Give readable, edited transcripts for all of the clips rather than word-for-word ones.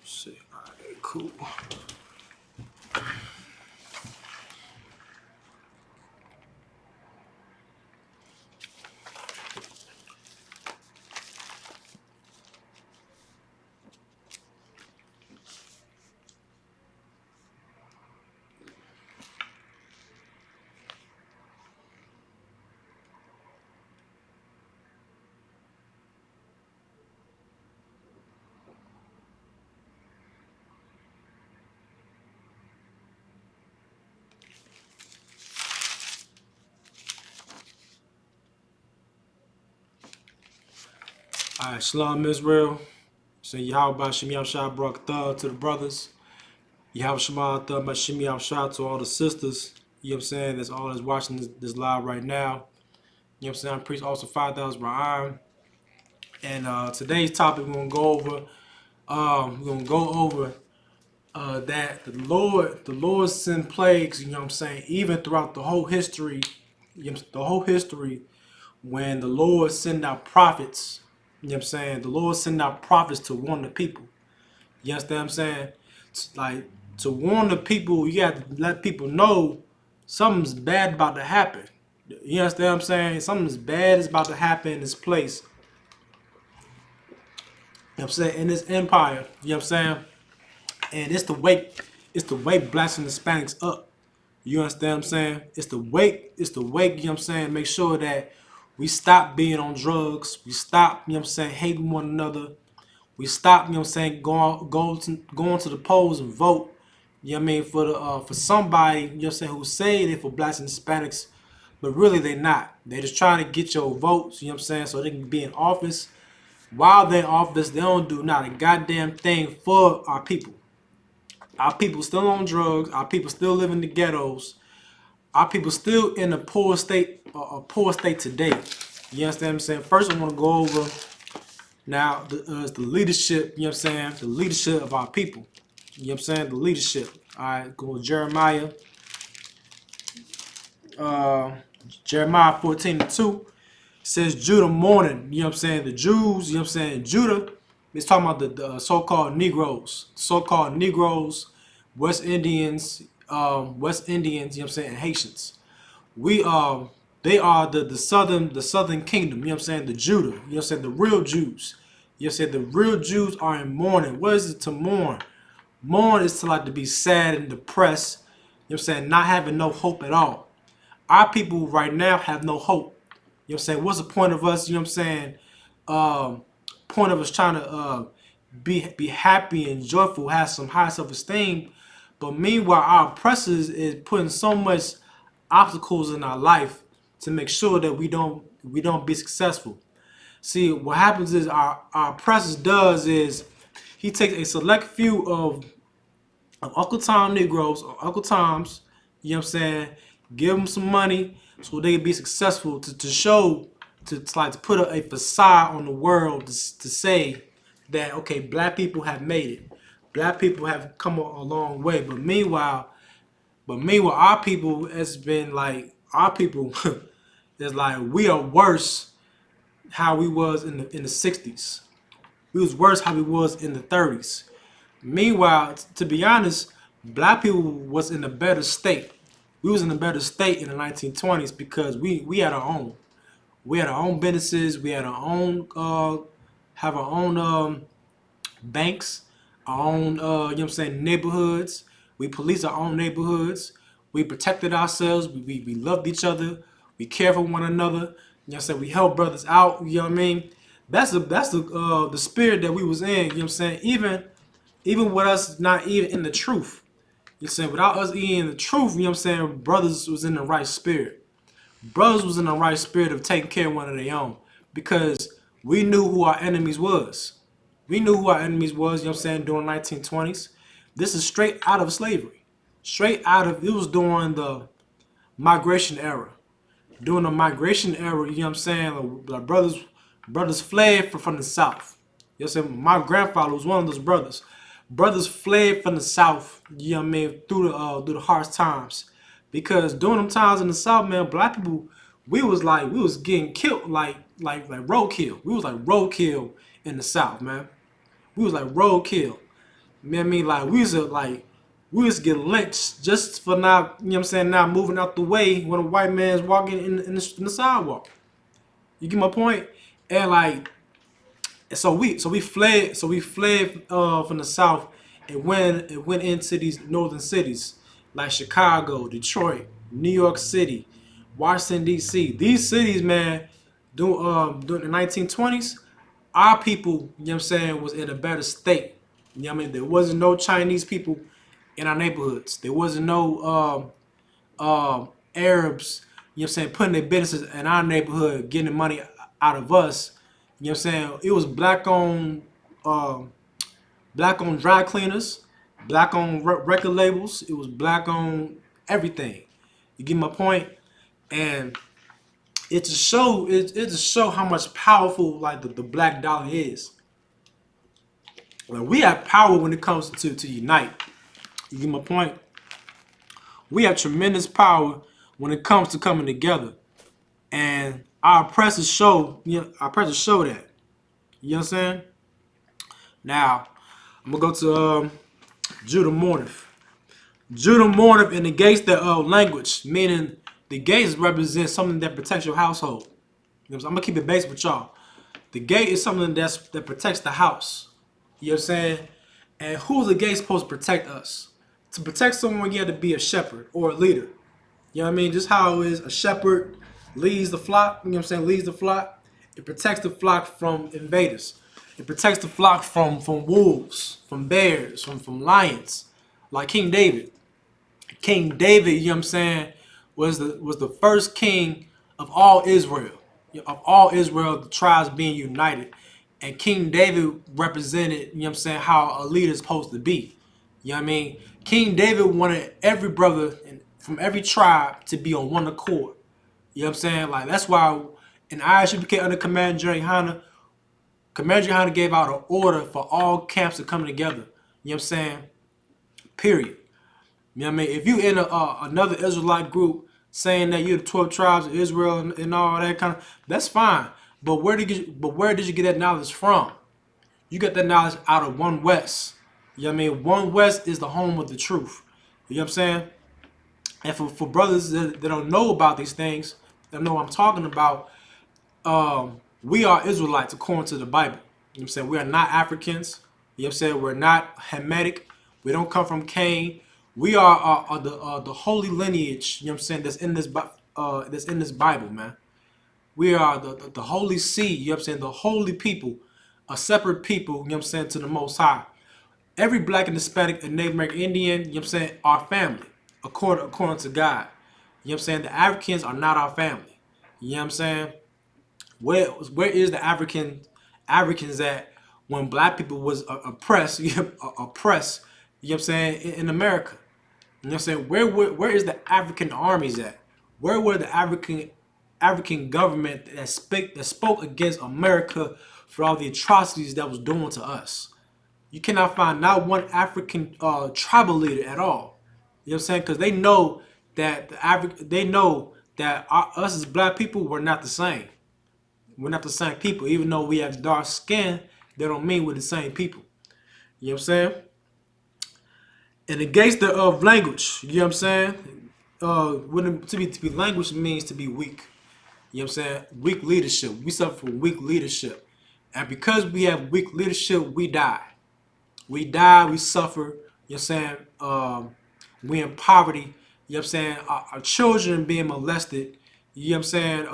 See, alright, cool. Alright, Shalom Israel. Say Yahweh Shem Yahshua Barak Thah to the brothers. Yahweh Shema Thah Shem Yahshua to all the sisters. You know what I'm saying? That's all that's watching this live right now. You know what I'm saying? I'm priest also 5,000 Ra'am. And today's topic we're gonna go over that the Lord sent plagues, you know what I'm saying, even throughout the whole history, when the Lord sent out prophets, you know what I'm saying, the Lord sent out prophets to warn the people. You understand what I'm saying? Like, to warn the people, you have to let people know something's bad about to happen. You understand what I'm saying? Something's bad is about to happen in this place. You know what I'm saying? In this empire, you know what I'm saying? And it's the wake blacks and Hispanics up. You understand what I'm saying? It's the wake, you know what I'm saying? Make sure that we stop being on drugs. We stop, you know what I'm saying, hating one another. We stop, you know what I'm saying, going to the polls and vote. You know what I mean, for somebody, you know what I'm saying, who say they for blacks and Hispanics, but really they not. They just trying to get your votes, you know what I'm saying, so they can be in office. While they're in office, they don't do not a goddamn thing for our people. Our people still on drugs. Our people still live in the ghettos. Our people still in a poor state today. You understand what I'm saying? First, I want to go over now the leadership. You know what I'm saying? The leadership of our people. You know what I'm saying? The leadership. All right, go with Jeremiah. Jeremiah 14:2 says Judah mourning. You know what I'm saying? The Jews. You know what I'm saying? Judah. It's talking about the so-called Negroes. So-called Negroes, West Indians, you know what I'm saying, and Haitians. They are the southern kingdom, you know what I'm saying, the Judah, you know what I'm saying, the real Jews. You know what I'm saying, the real Jews are in mourning. What is it to mourn? Mourn is to like to be sad and depressed, you know what I'm saying, not having no hope at all. Our people right now have no hope. You know what I'm saying? What's the point of us, you know what I'm saying? Point of us trying to be happy and joyful, have some high self-esteem, but meanwhile our oppressors is putting so much obstacles in our life to make sure that we don't be successful. See, what happens is our oppressors does is he takes a select few of Uncle Tom Negroes or Uncle Toms, you know what I'm saying, give them some money so they can be successful to show, to like to put a facade on the world to say that, okay, black people have made it. Black people have come a long way. But meanwhile, our people has been like, our people is like, we are worse how we was in the 60s. We was worse how we was in the 30s. Meanwhile, to be honest, black people was in a better state. We was in a better state in the 1920s because we had our own. We had our own businesses. We had our own have our own banks, our own you know what I'm saying, neighborhoods. We policed our own neighborhoods. We protected ourselves. We loved each other. We cared for one another. You know what I'm saying? We helped brothers out. You know what I mean? That's the spirit that we was in. You know what I'm saying? Even with us not even in the truth. You know what I'm saying? Without us eating the truth, you know what I'm saying? Brothers was in the right spirit. Brothers was in the right spirit of taking care of one of their own because we knew who our enemies was. We knew who our enemies was, you know what I'm saying, during the 1920s. This is straight out of slavery. Straight out of, it was during the migration era. During the migration era, you know what I'm saying, like brothers fled from the South. You know what I'm saying? My grandfather was one of those brothers. Brothers fled from the South, you know what I mean, through the harsh times. Because during them times in the South, man, black people, we was getting killed like roadkill. We was like roadkill in the South, man. We was like roadkill. You know what I mean? Like we used to get lynched just for not, you know what I'm saying, not moving out the way when a white man's walking in the sidewalk. You get my point? And like so we fled from the south and went into these northern cities like Chicago, Detroit, New York City, Washington D.C. These cities, man, during the 1920s, our people, you know what I'm saying, was in a better state. You know what I mean? There wasn't no Chinese people in our neighborhoods. There wasn't no Arabs, you know what I'm saying, putting their businesses in our neighborhood, getting money out of us. You know what I'm saying? It was black on dry cleaners, black on record labels. It was black on everything. You get my point? And it just show how much powerful like the black dollar is. Like, we have power when it comes to unite. You get my point? We have tremendous power when it comes to coming together. And our oppressors show, that. You know what I'm saying? Now, I'm gonna go to Judah Mourneth. Judah Mourneth and negates the language, meaning the gates represent something that protects your household. You know what I'm saying? I'm gonna keep it basic with y'all. The gate is something that protects the house. You know what I'm saying? And who's the gate supposed to protect us? To protect someone, you have to be a shepherd or a leader. You know what I mean? Just how it is a shepherd leads the flock, you know what I'm saying, leads the flock. It protects the flock from invaders. It protects the flock from wolves, from bears, from lions. Like King David. King David, you know what I'm saying, was the first king of all Israel. Of all Israel, the tribes being united. And King David represented, you know what I'm saying, how a leader is supposed to be. You know what I mean? King David wanted every brother from every tribe to be on one accord. You know what I'm saying? Like, that's why in I.S.U.P.K under Commander General Yahanna, Commander Yahanna gave out an order for all camps to come together. You know what I'm saying? Period. You know what I mean? If you in another Israelite group saying that you're the 12 tribes of Israel and all that kind of, that's fine. But where did you get that knowledge from? You get that knowledge out of One West. You know what I mean? One West is the home of the truth. You know what I'm saying? And for brothers that don't know about these things, that know what I'm talking about, we are Israelites according to the Bible. You know what I'm saying? We are not Africans. You know what I'm saying? We're not Hamitic. We don't come from Cain. We are the holy lineage, you know what I'm saying, that's in this Bible, man. We are the holy seed, you know what I'm saying, the holy people, a separate people, you know what I'm saying, to the Most High. Every black and Hispanic and Native American Indian, you know what I'm saying, our family, according to God. You know what I'm saying? The Africans are not our family. You know what I'm saying? Where is the Africans at when black people was oppressed, oppressed, you know what I'm saying, in America? You know what I'm saying? Where is the African armies at? Where were the African government that spoke against America for all the atrocities that was doing to us? You cannot find not one African tribal leader at all. You know what I'm saying? Because they know that us as black people, we're not the same. We're not the same people. Even though we have dark skin, they don't mean we're the same people. You know what I'm saying? And against the language, you know what I'm saying? To be language means to be weak. You know what I'm saying? Weak leadership. We suffer from weak leadership. And because we have weak leadership, we die. We die, we suffer, you know what I'm saying? We in poverty, you know what I'm saying? Our children being molested, you know what I'm saying?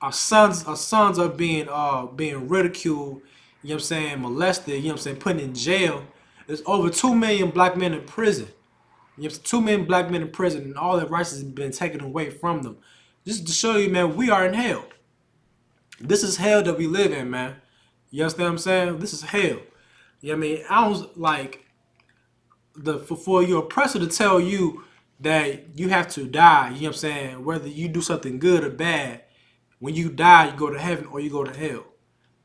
Our sons are being ridiculed, you know what I'm saying, molested, you know what I'm saying, put in jail. There's over 2 million black men in prison. You have 2 million black men in prison, and all their rights has been taken away from them. Just to show you, man, we are in hell. This is hell that we live in, man. You understand what I'm saying? This is hell. You know what I mean? I don't like for your oppressor to tell you that you have to die, you know what I'm saying? Whether you do something good or bad, when you die, you go to heaven or you go to hell.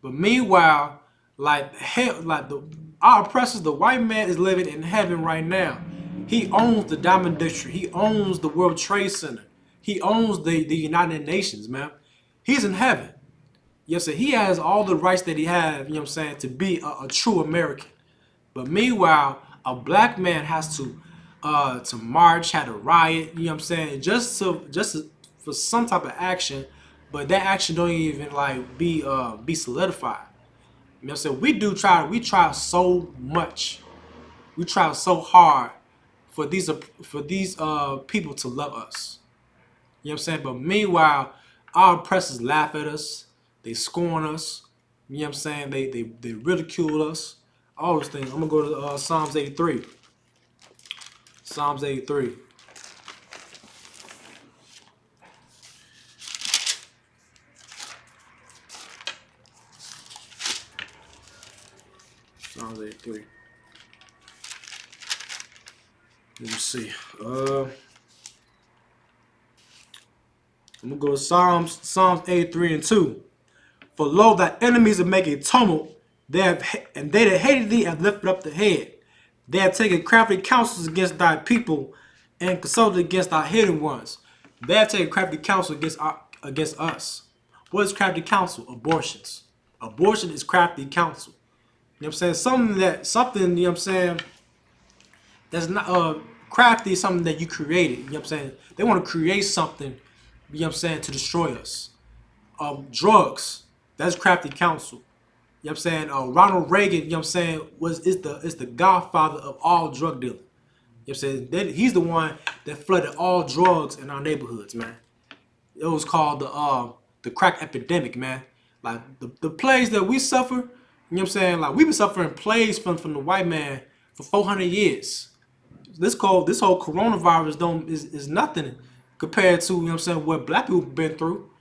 But meanwhile, like hell, our oppressors, the white man is living in heaven right now. He owns the Diamond District. He owns the World Trade Center. He owns the United Nations, man. He's in heaven. Yes, sir. He has all the rights that he has, you know what I'm saying, to be a true American. But meanwhile, a black man has to march, had to riot, you know what I'm saying, for some type of action, but that action don't even like be solidified. You know what I'm saying? We try so much. We try so hard for these people to love us. You know what I'm saying? But meanwhile, our oppressors laugh at us, they scorn us, you know what I'm saying? They ridicule us, all those things. I'm gonna go to Psalms 83. Psalms 83. Psalms 83. Let me see. I'm gonna go to Psalms 83 and 2. For lo, thy enemies are making tumult, and they that hated thee have lifted up the head. They have taken crafty counsels against thy people, and consulted against thy hidden ones. They have taken crafty counsel against us. What is crafty counsel? Abortions. Abortion is crafty counsel. You know what I'm saying? Something, you know what I'm saying, that's not crafty is something that you created. You know what I'm saying? They want to create something, you know what I'm saying, to destroy us. Drugs, that's crafty counsel. You know what I'm saying? Ronald Reagan, you know what I'm saying, is the godfather of all drug dealing. You know what I'm saying? He's the one that flooded all drugs in our neighborhoods, man. It was called the crack epidemic, man. Like the plagues that we suffer, you know what I'm saying? Like we've been suffering plagues from the white man for 400 years. This whole coronavirus is nothing compared to, you know what I'm saying, what black people been through.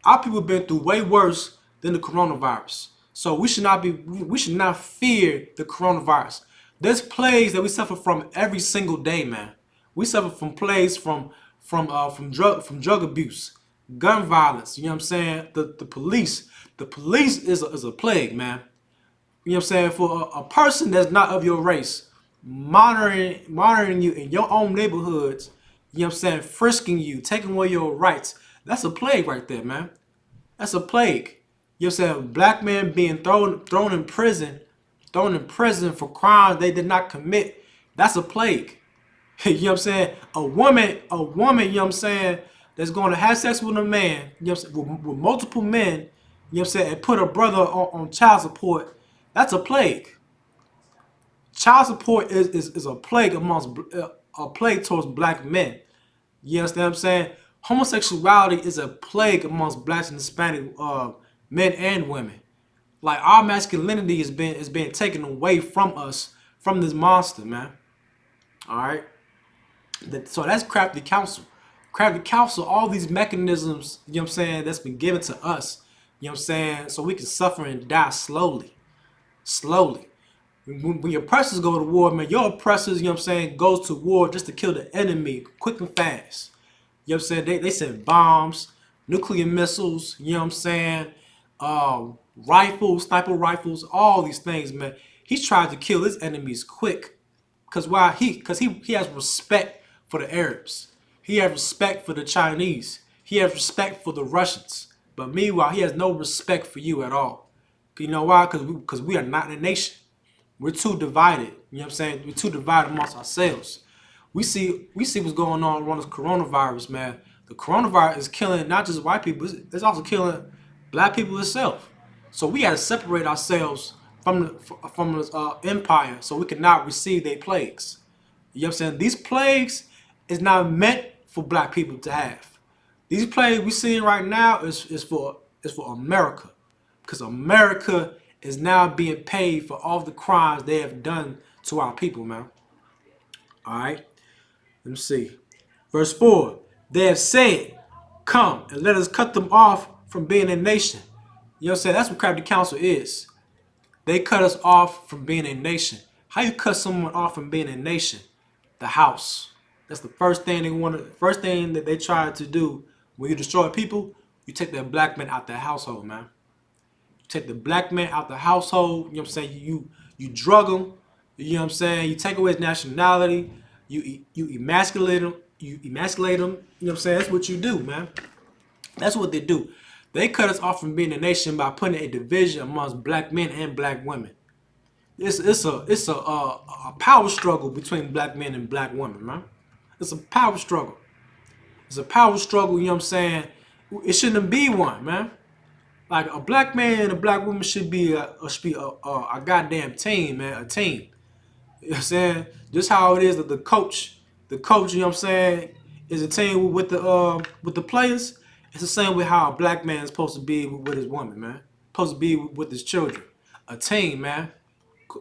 Our people have been through way worse than the coronavirus. So we should not fear the coronavirus. There's plagues that we suffer from every single day, man. We suffer from plagues from drug abuse, gun violence. You know what I'm saying? The police. The police is a plague, man. You know what I'm saying? For a person that's not of your race, monitoring you in your own neighborhoods, you know what I'm saying, frisking you, taking away your rights. That's a plague right there, man. That's a plague. You know what I'm saying? Black men being thrown in prison for crimes they did not commit. That's a plague. You know what I'm saying? A woman, you know what I'm saying, that's going to have sex with a man, you know what I'm saying, with multiple men, you know what I'm saying, and put a brother on child support, that's a plague. Child support is a plague a plague towards black men. You understand what I'm saying? Homosexuality is a plague amongst blacks and Hispanic men and women. Like our masculinity is being taken away from us from this monster, man. All right. So that's crafty counsel. Crafty counsel, all these mechanisms, you know what I'm saying, that's been given to us, you know what I'm saying, so we can suffer and die slowly. Slowly. When your oppressors go to war, man, your oppressors, you know what I'm saying, goes to war just to kill the enemy quick and fast. You know what I'm saying? They send bombs, nuclear missiles, you know what I'm saying, rifles, sniper rifles, all these things, man. He's trying to kill his enemies quick. Because he has respect for the Arabs. He has respect for the Chinese. He has respect for the Russians. But meanwhile, he has no respect for you at all. You know why? Because we are not a nation. We're too divided. You know what I'm saying? We're too divided amongst ourselves. We see what's going on around this coronavirus, man. The coronavirus is killing not just white people, it's also killing black people itself. So we got to separate ourselves from this empire so we cannot receive their plagues. You know what I'm saying? These plagues is not meant for black people to have. These plagues we seeing right now is for America, because America is now being paid for all the crimes they have done to our people, man. All right. Let me see. Verse 4. They have said, come and let us cut them off from being a nation. You know what I'm saying? That's what crafty counsel is. They cut us off from being a nation. How you cut someone off from being a nation? The house. That's the first thing they want. First thing that they try to do when you destroy people, you take that black man out the household, man. You take the black man out the household. You know what I'm saying? You drug him. You know what I'm saying? You take away his nationality. You emasculate him. You emasculate him. You know what I'm saying? That's what you do, man. That's what they do. They cut us off from being a nation by putting a division amongst black men and black women. It's a power struggle between black men and black women, man. It's a power struggle. It's a power struggle. You know what I'm saying? It shouldn't be one, man. Like a black man and a black woman should be a goddamn team, man. A team. You know what I'm saying? Just how it is that the coach, you know what I'm saying, is a team with the players. It's the same way how a black man is supposed to be with his woman, man. Supposed to be with his children. A team, man.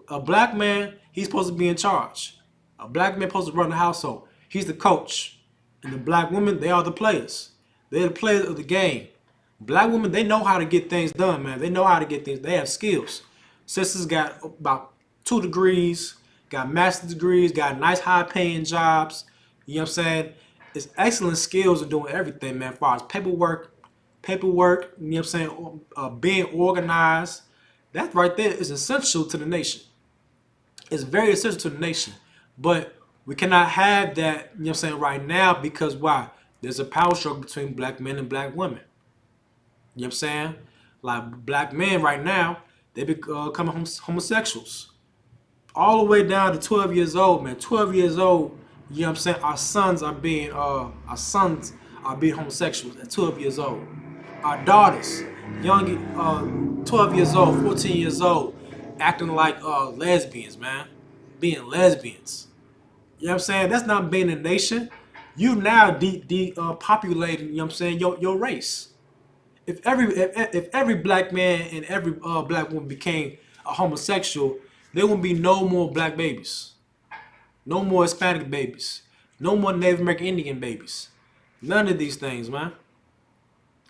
A black man, he's supposed to be in charge. A black man supposed to run the household. He's the coach. And the black women, they are the players. They're the players of the game. Black women, they know how to get things done, man. They know how to get things. They have skills. Sisters got about 2 degrees, got master's degrees, got nice high paying jobs. You know what I'm saying? It's excellent skills in doing everything, man. As far as paperwork, you know what I'm saying? Being organized. That right there is essential to the nation. It's very essential to the nation. But we cannot have that, you know what I'm saying, right now because why? There's a power struggle between black men and black women. You know what I'm saying? Like black men right now, they becoming homosexuals. All the way down to 12 years old, man. 12 years old, you know what I'm saying? Our sons are being homosexuals at 12 years old. Our daughters, 12 years old, 14 years old, acting like lesbians, man. Being lesbians. You know what I'm saying? That's not being a nation. You now populating, you know what I'm saying, your race. If every black man and every black woman became a homosexual, there wouldn't be no more black babies, no more Hispanic babies, no more Native American Indian babies. None of these things, man.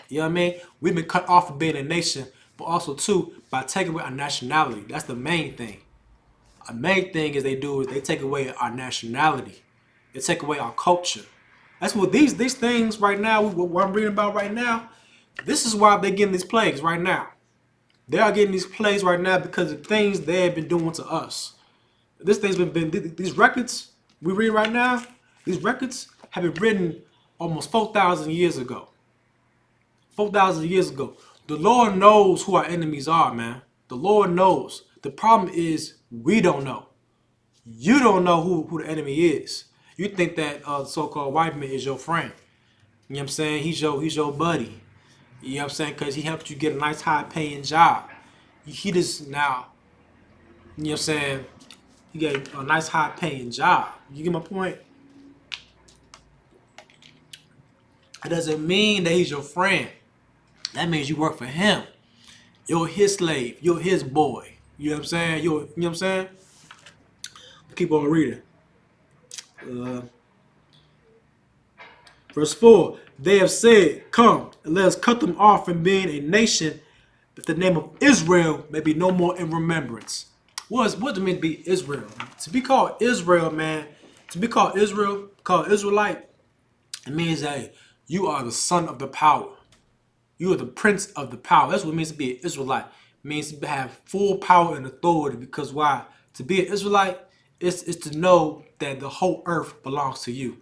You know what I mean? We've been cut off from being a nation, but also too by taking away our nationality. That's the main thing. A main thing is they take away our nationality. They take away our culture. That's what these things right now. What I'm reading about right now. This is why they're getting these plagues right now. They are getting these plagues right now because of things they have been doing to us. This thing's been these records we read right now. These records have been written almost 4,000 years ago. 4,000 years ago. The Lord knows who our enemies are, man. The Lord knows. The problem is we don't know. You don't know who the enemy is. You think that so-called white man is your friend. You know what I'm saying? He's your buddy. You know what I'm saying? Because he helped you get a nice high paying job. He just now, you know what I'm saying? You get a nice high paying job. You get my point? It doesn't mean that he's your friend. That means you work for him. You're his slave. You're his boy. You know what I'm saying? You know what I'm saying? Keep on reading. Uh, Verse 4, they have said, come, and let us cut them off from being a nation, that the name of Israel may be no more in remembrance. What does it mean to be Israel? To be called Israel, man, to be called Israel, called Israelite, it means that you are the son of the power. You are the prince of the power. That's what it means to be an Israelite. It means to have full power and authority. Because why? To be an Israelite is to know that the whole earth belongs to you.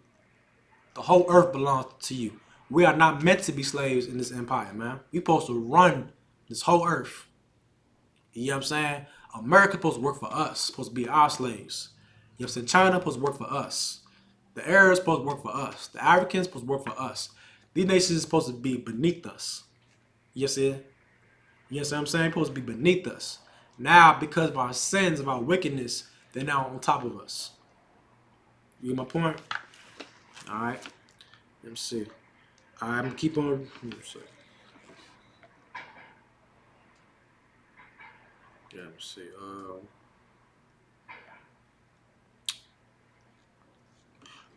The whole earth belongs to you. We are not meant to be slaves in this empire, man. We're supposed to run this whole earth. You know what I'm saying? America's supposed to work for us. Supposed to be our slaves. You know what I'm saying? China supposed to work for us. The Arabs supposed to work for us. The Africans supposed to work for us. These nations are supposed to be beneath us. You see? You know what I'm saying? Supposed to be beneath us. Now, because of our sins, of our wickedness, they're now on top of us. You get my point? All right. Let me see. I'm gonna keep on. Let me see. Yeah, let me see.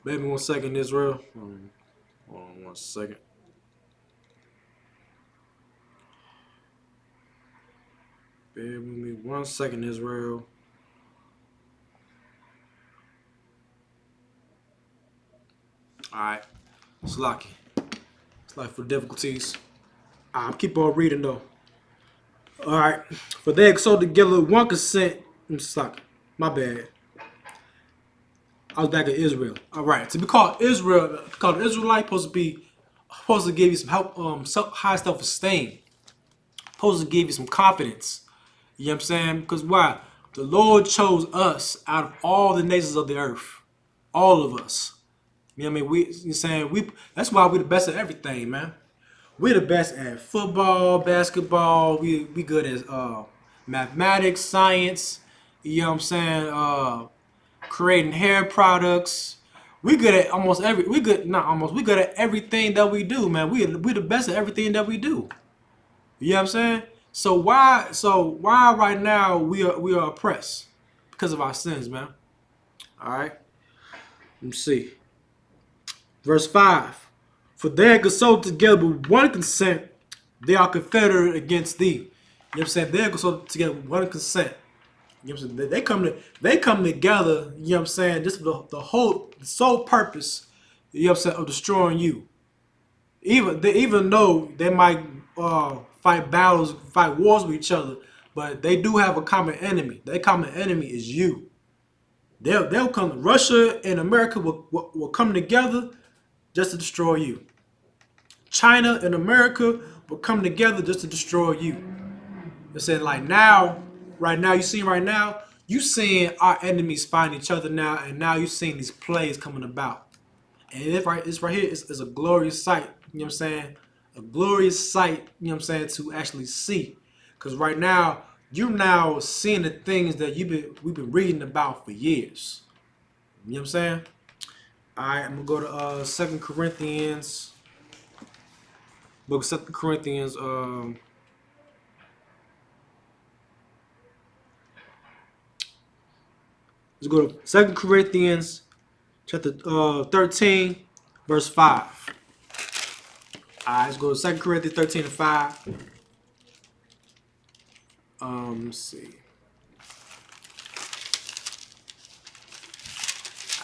Maybe 1 second, Israel. Hold on 1 second. Bear with me 1 second, Israel. Alright. It's lucky. It's like for difficulties. I'll keep on reading though. Alright. For they exalt together one consent. I'm stuck. My bad. I was back at Israel. Alright. To be called Israel, called Israelite, supposed to give you some help, high self-esteem. Supposed to give you some confidence. You know what I'm saying? Because why? The Lord chose us out of all the nations of the earth. All of us. You know what I mean? You're saying that's why we're the best at everything, man. We're the best at football, basketball. We good at mathematics, science. You know what I'm saying? Creating hair products. We good at almost every. We good not almost. We good at everything that we do, man. We the best at everything that we do. You know what I'm saying? So why right now we are oppressed because of our sins, man. All right. Let me see. Verse 5. For they are consulted together with one consent, they are confederate against thee. You know what I'm saying? They are consulted together with one consent. You know what I'm saying? They come together, you know what I'm saying, just for the sole purpose, you know what I'm saying, of destroying you. Even though they might fight battles, fight wars with each other, but they do have a common enemy. Their common enemy is you. They'll come. Russia and America will come together just to destroy you. China and America will come together just to destroy you. They said like now, right now, you seeing our enemies fighting each other now, and now you seeing these plays coming about. And it's right here. It's a glorious sight. You know what I'm saying? A glorious sight. You know what I'm saying, to actually see. Because right now, you're now seeing the things that we've been reading about for years. You know what I'm saying? All right, I'm gonna go to 2 Corinthians. Book of 2 Corinthians. Let's go to 2 Corinthians chapter 13, verse 5. All right, let's go to 2 Corinthians 13 and 5. Let's see.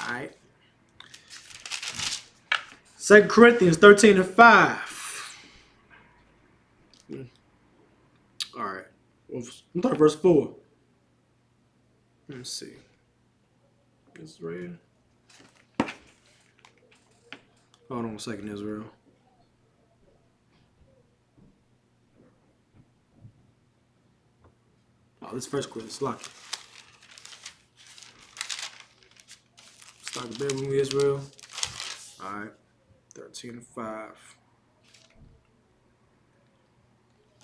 All right. 2 Corinthians 13 and 5. All right. I'm talking verse 4. Let's see. It's right here. Hold on a second, Israel. Oh, this first quiz is locked. Start the bedroom with Israel. All right. 13 and 5.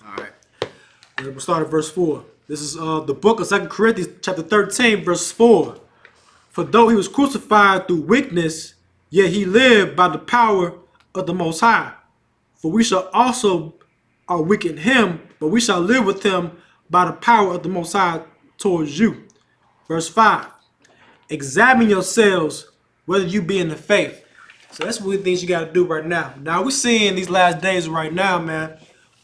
All right. We'll start at verse 4. This is the book of 2 Corinthians chapter 13, verse 4. For though he was crucified through weakness, yet he lived by the power of the Most High. For we shall also weaken him, but we shall live with him by the power of the Most High towards you. Verse 5. Examine yourselves whether you be in the faith. So that's one of the things you got to do right now. Now we're seeing these last days right now, man.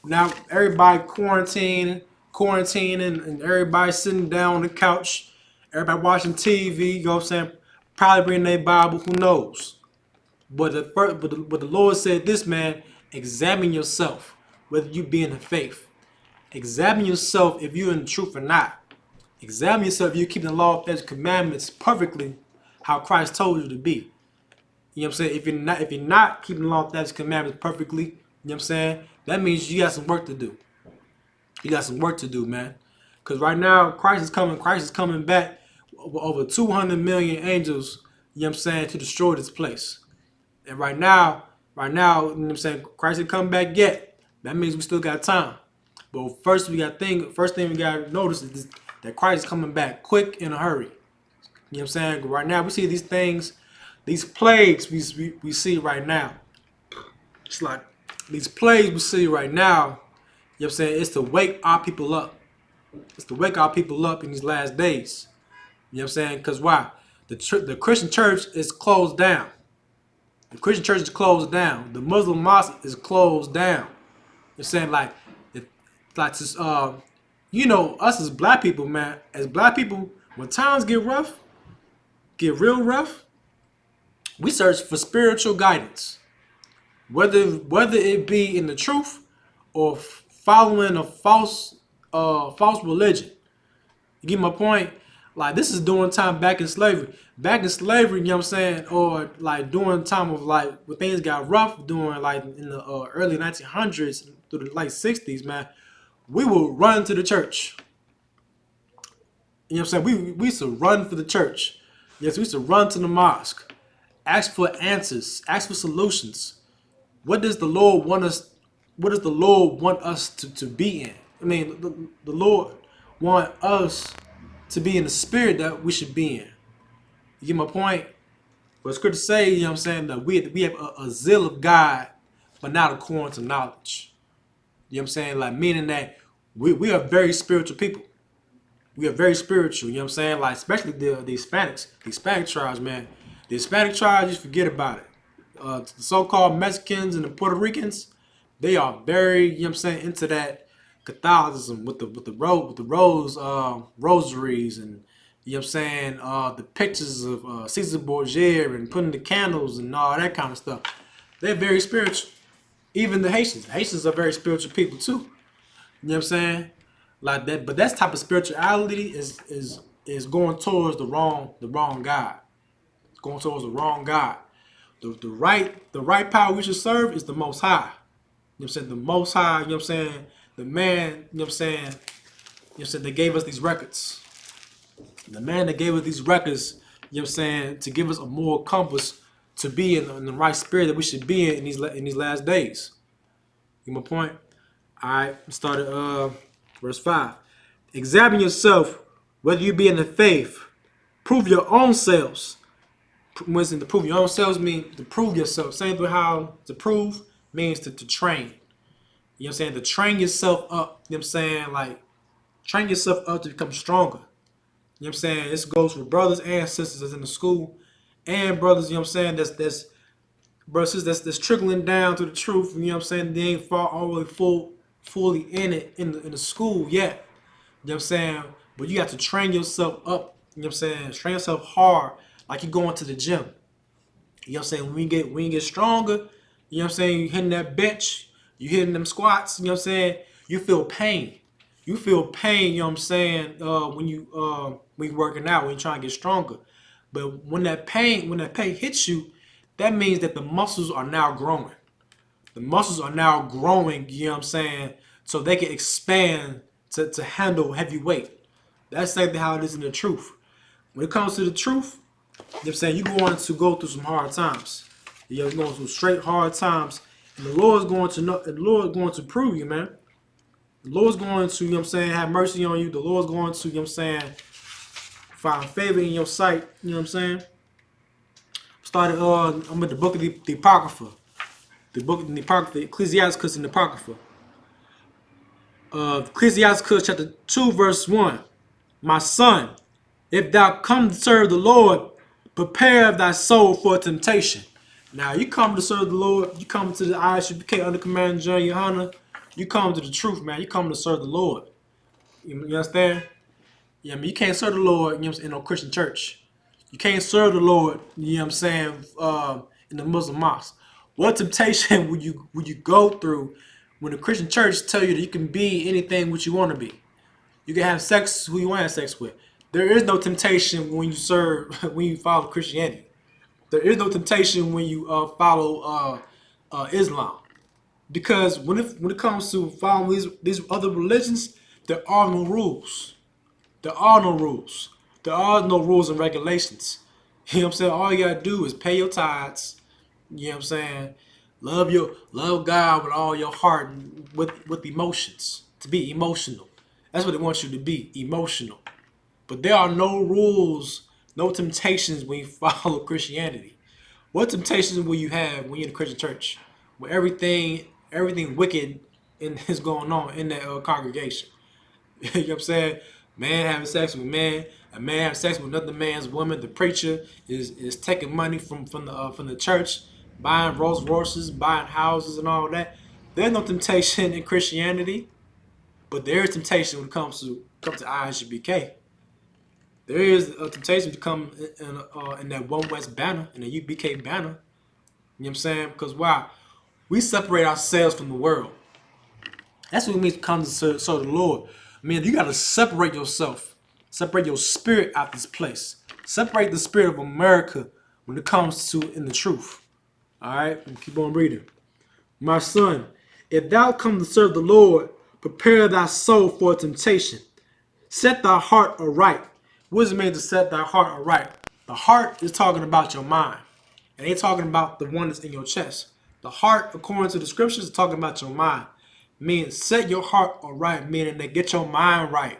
Now everybody quarantining, and everybody sitting down on the couch. Everybody watching TV, you know what I'm saying? Probably bringing their Bible, who knows? But the Lord said this, man, examine yourself, whether you be in the faith. Examine yourself if you're in the truth or not. Examine yourself if you're keeping the law of commandments perfectly, how Christ told you to be. You know what I'm saying? If you're not keeping the law of commandments perfectly, you know what I'm saying? That means you got some work to do. You got some work to do, man. Because right now, Christ is coming back with over 200 million angels, you know what I'm saying, to destroy this place. And right now, you know what I'm saying, Christ ain't come back yet. That means we still got time. But first thing we gotta notice is that Christ is coming back quick in a hurry. You know what I'm saying? Right now we see these things, these plagues we see right now. It's like these plagues we see right now, you know what I'm saying, it's to wake our people up. It's to wake our people up in these last days. You know what I'm saying? Because why? The Christian church is closed down. The Christian church is closed down. The Muslim mosque is closed down. You're saying like you know, us as black people, man. As black people, when times get real rough, we search for spiritual guidance. Whether it be in the truth or following a false religion. You get my point? Like this is during time back in slavery. Back in slavery, you know what I'm saying? Or like during time of like when things got rough during like in the early 1900s through the late 60s, man. We will run to the church. You know what I'm saying? We used to run for the church. Yes, we used to run to the mosque, ask for answers, ask for solutions. What does the Lord want us? What does the Lord want us to be in? I mean, the Lord want us to be in the spirit that we should be in. You get my point? But it's good to say, you know what I'm saying, that we have a zeal of God, but not according to knowledge. You know what I'm saying? Like, meaning that we are very spiritual people. We are very spiritual, you know what I'm saying? Like, especially the Hispanics, the Hispanic tribes, man. The Hispanic tribes, just forget about it. The so-called Mexicans and the Puerto Ricans, they are very, you know what I'm saying, into that Catholicism with the rosaries and you know what I'm saying, the pictures of Caesar Borgia and putting the candles and all that kind of stuff. They're very spiritual. Even the Haitians. The Haitians are very spiritual people too. You know what I'm saying? Like that, but that type of spirituality is going towards the wrong God. It's going towards the wrong God. The right power we should serve is the Most High. You know what I'm saying? The Most High, you know what I'm saying? The man, you know what I'm saying? You know what I'm saying? They gave us these records. The man that gave us these records, you know what I'm saying, to give us a moral compass to be in the right spirit that we should be in these last days. You get my point? All right, started verse 5. Examine yourself whether you be in the faith. Prove your own selves. When to prove your own selves means to prove yourself. Same thing how to prove means to train. You know what I'm saying? To train yourself up. You know what I'm saying? Like, train yourself up to become stronger. You know what I'm saying? This goes for brothers and sisters that's in the school. And brothers, you know what I'm saying, that's brothers that's trickling down to the truth. You know what I'm saying? They ain't far all the way fully in it in the school yet. You know what I'm saying? But you got to train yourself up. You know what I'm saying? Train yourself hard like you're going to the gym. You know what I'm saying? When you get stronger, you know what I'm saying, you hitting that bench, you hitting them squats, you know what I'm saying? You feel pain. You feel pain, you know what I'm saying, when you working out, when you're trying to get stronger. But when that pain hits you, that means that the muscles are now growing. The muscles are now growing, you know what I'm saying, so they can expand to handle heavy weight. That's exactly how it is in the truth. When it comes to the truth, you know what I'm saying, you're going to go through some hard times. You're going through straight hard times. And the Lord's going to know, the Lord's going to prove you, man. The Lord's going to, you know what I'm saying, have mercy on you. The Lord's going to, you know what I'm saying, find favor in your sight. You know what I'm saying? I'm with the book of the Apocrypha. The book of the Apocrypha, Ecclesiasticus and the Apocrypha. Ecclesiasticus chapter 2, verse 1. My son, if thou come to serve the Lord, prepare thy soul for temptation. Now, you come to serve the Lord, you come to the I.S.U.P.K under Commander General Yahanna, you come to the truth, man. You come to serve the Lord. You understand? Yeah, I mean, you can't serve the Lord, you know what I'm saying, in no Christian church. You can't serve the Lord, you know what I'm saying, in the Muslim mosque. What temptation would you go through when the Christian church tell you that you can be anything what you want to be? You can have sex who you want to have sex with. There is no temptation when you serve, when you follow Christianity. There is no temptation when you follow Islam. Because when it comes to following these other religions, there are no rules. There are no rules. There are no rules and regulations. You know what I'm saying? All you gotta do is pay your tithes. You know what I'm saying? Love God with all your heart and with emotions. To be emotional. That's what they want you to be, emotional. But there are no rules, no temptations when you follow Christianity. What temptations will you have when you're in a Christian church? Where everything wicked is going on in that congregation. You know what I'm saying? Man having sex with man, a man having sex with another man's woman. The preacher is taking money from the church, buying Rolls Royces, buying houses, and all that. There's no temptation in Christianity, but there is temptation when it comes to I.S.U.P.K. There is a temptation to come in that One West banner, in the U.P.K banner. You know what I'm saying? Because why? We separate ourselves from the world. That's what it means to come to serve the Lord. I mean, you got to separate yourself. Separate your spirit out this place. Separate the spirit of America when it comes to in the truth. All right? And keep on reading. My son, if thou come to serve the Lord, prepare thy soul for temptation. Set thy heart aright, What does it mean to set thy heart aright? The heart is talking about your mind. It ain't talking about the one that's in your chest. The heart, according to the scriptures, is talking about your mind. Meaning set your heart aright, meaning that get your mind right.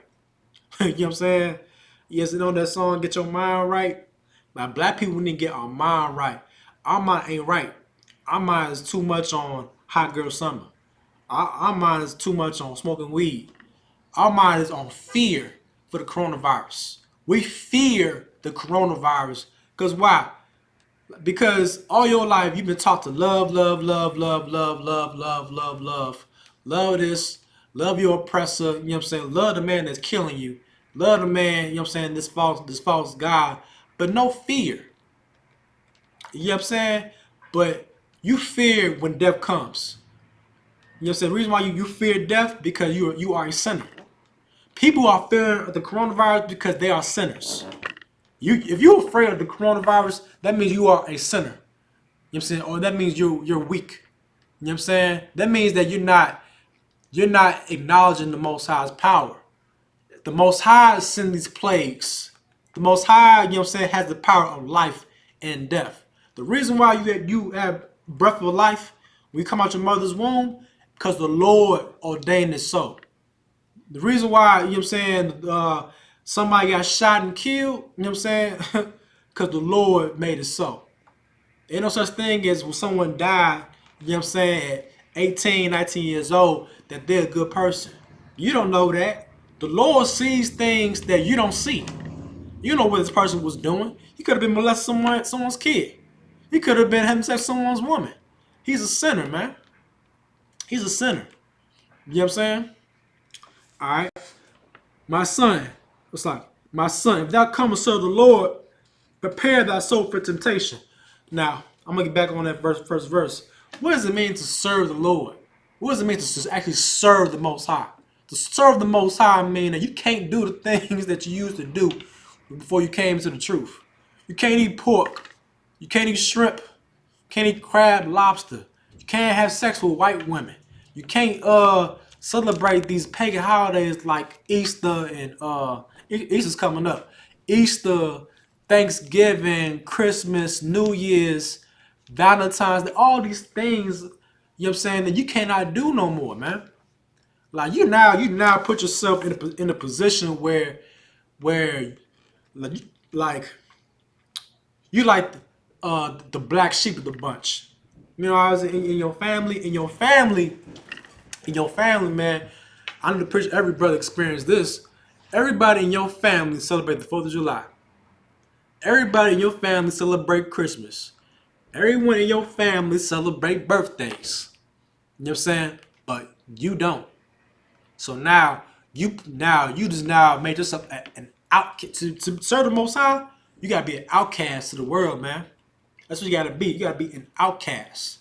You know what I'm saying? Yes, you know that song, Get Your Mind Right? Like black people need to get our mind right. Our mind ain't right. Our mind is too much on hot girl summer. Our mind is too much on smoking weed. Our mind is on fear for the coronavirus. We fear the coronavirus. Because why? Because all your life you've been taught to love, love, love, love, love, love, love, love, love. Love this. Love your oppressor. You know what I'm saying? Love the man that's killing you. Love the man, you know what I'm saying, this false God. But no fear. You know what I'm saying? But you fear when death comes. You know what I'm saying? The reason why you fear death because you are a sinner. People are fearing of the coronavirus because they are sinners. If you're afraid of the coronavirus, that means you are a sinner. You know what I'm saying? Or that means you're weak. You know what I'm saying? That means that you're not acknowledging the Most High's power. The Most High send these plagues. The Most High, you know what I'm saying, has the power of life and death. The reason why you have breath of life when you come out your mother's womb, because the Lord ordained it so. The reason why, you know what I'm saying, somebody got shot and killed, you know what I'm saying, because the Lord made it so. Ain't no such thing as when someone died, you know what I'm saying, at 18, 19 years old, that they're a good person. You don't know that. The Lord sees things that you don't see. You know what this person was doing. He could have been molesting someone's kid. He could have been having sex with someone's woman. He's a sinner, man. He's a sinner. You know what I'm saying? All right. My son, it's like, my son, if thou come and serve the Lord, prepare thy soul for temptation. Now, I'm going to get back on that first verse. What does it mean to serve the Lord? What does it mean to actually serve the Most High? To serve the Most High means that you can't do the things that you used to do before you came to the truth. You can't eat pork. You can't eat shrimp. You can't eat crab, lobster. You can't have sex with white women. You can't celebrate these pagan holidays like Easter and Easter's coming up. Easter, Thanksgiving, Christmas, New Year's, Valentine's Day, all these things, you know what I'm saying, that you cannot do no more, man. Like you now put yourself in a position where like you like the black sheep of the bunch. You know, I was in your family, man. I need to preach every brother experience this. Everybody in your family celebrate the 4th of July. Everybody in your family celebrate Christmas. Everyone in your family celebrate birthdays. You know what I'm saying? But you don't. So now you just now made yourself an outcast to serve the Most High. You gotta be an outcast to the world, man. That's what you gotta be. You gotta be an outcast.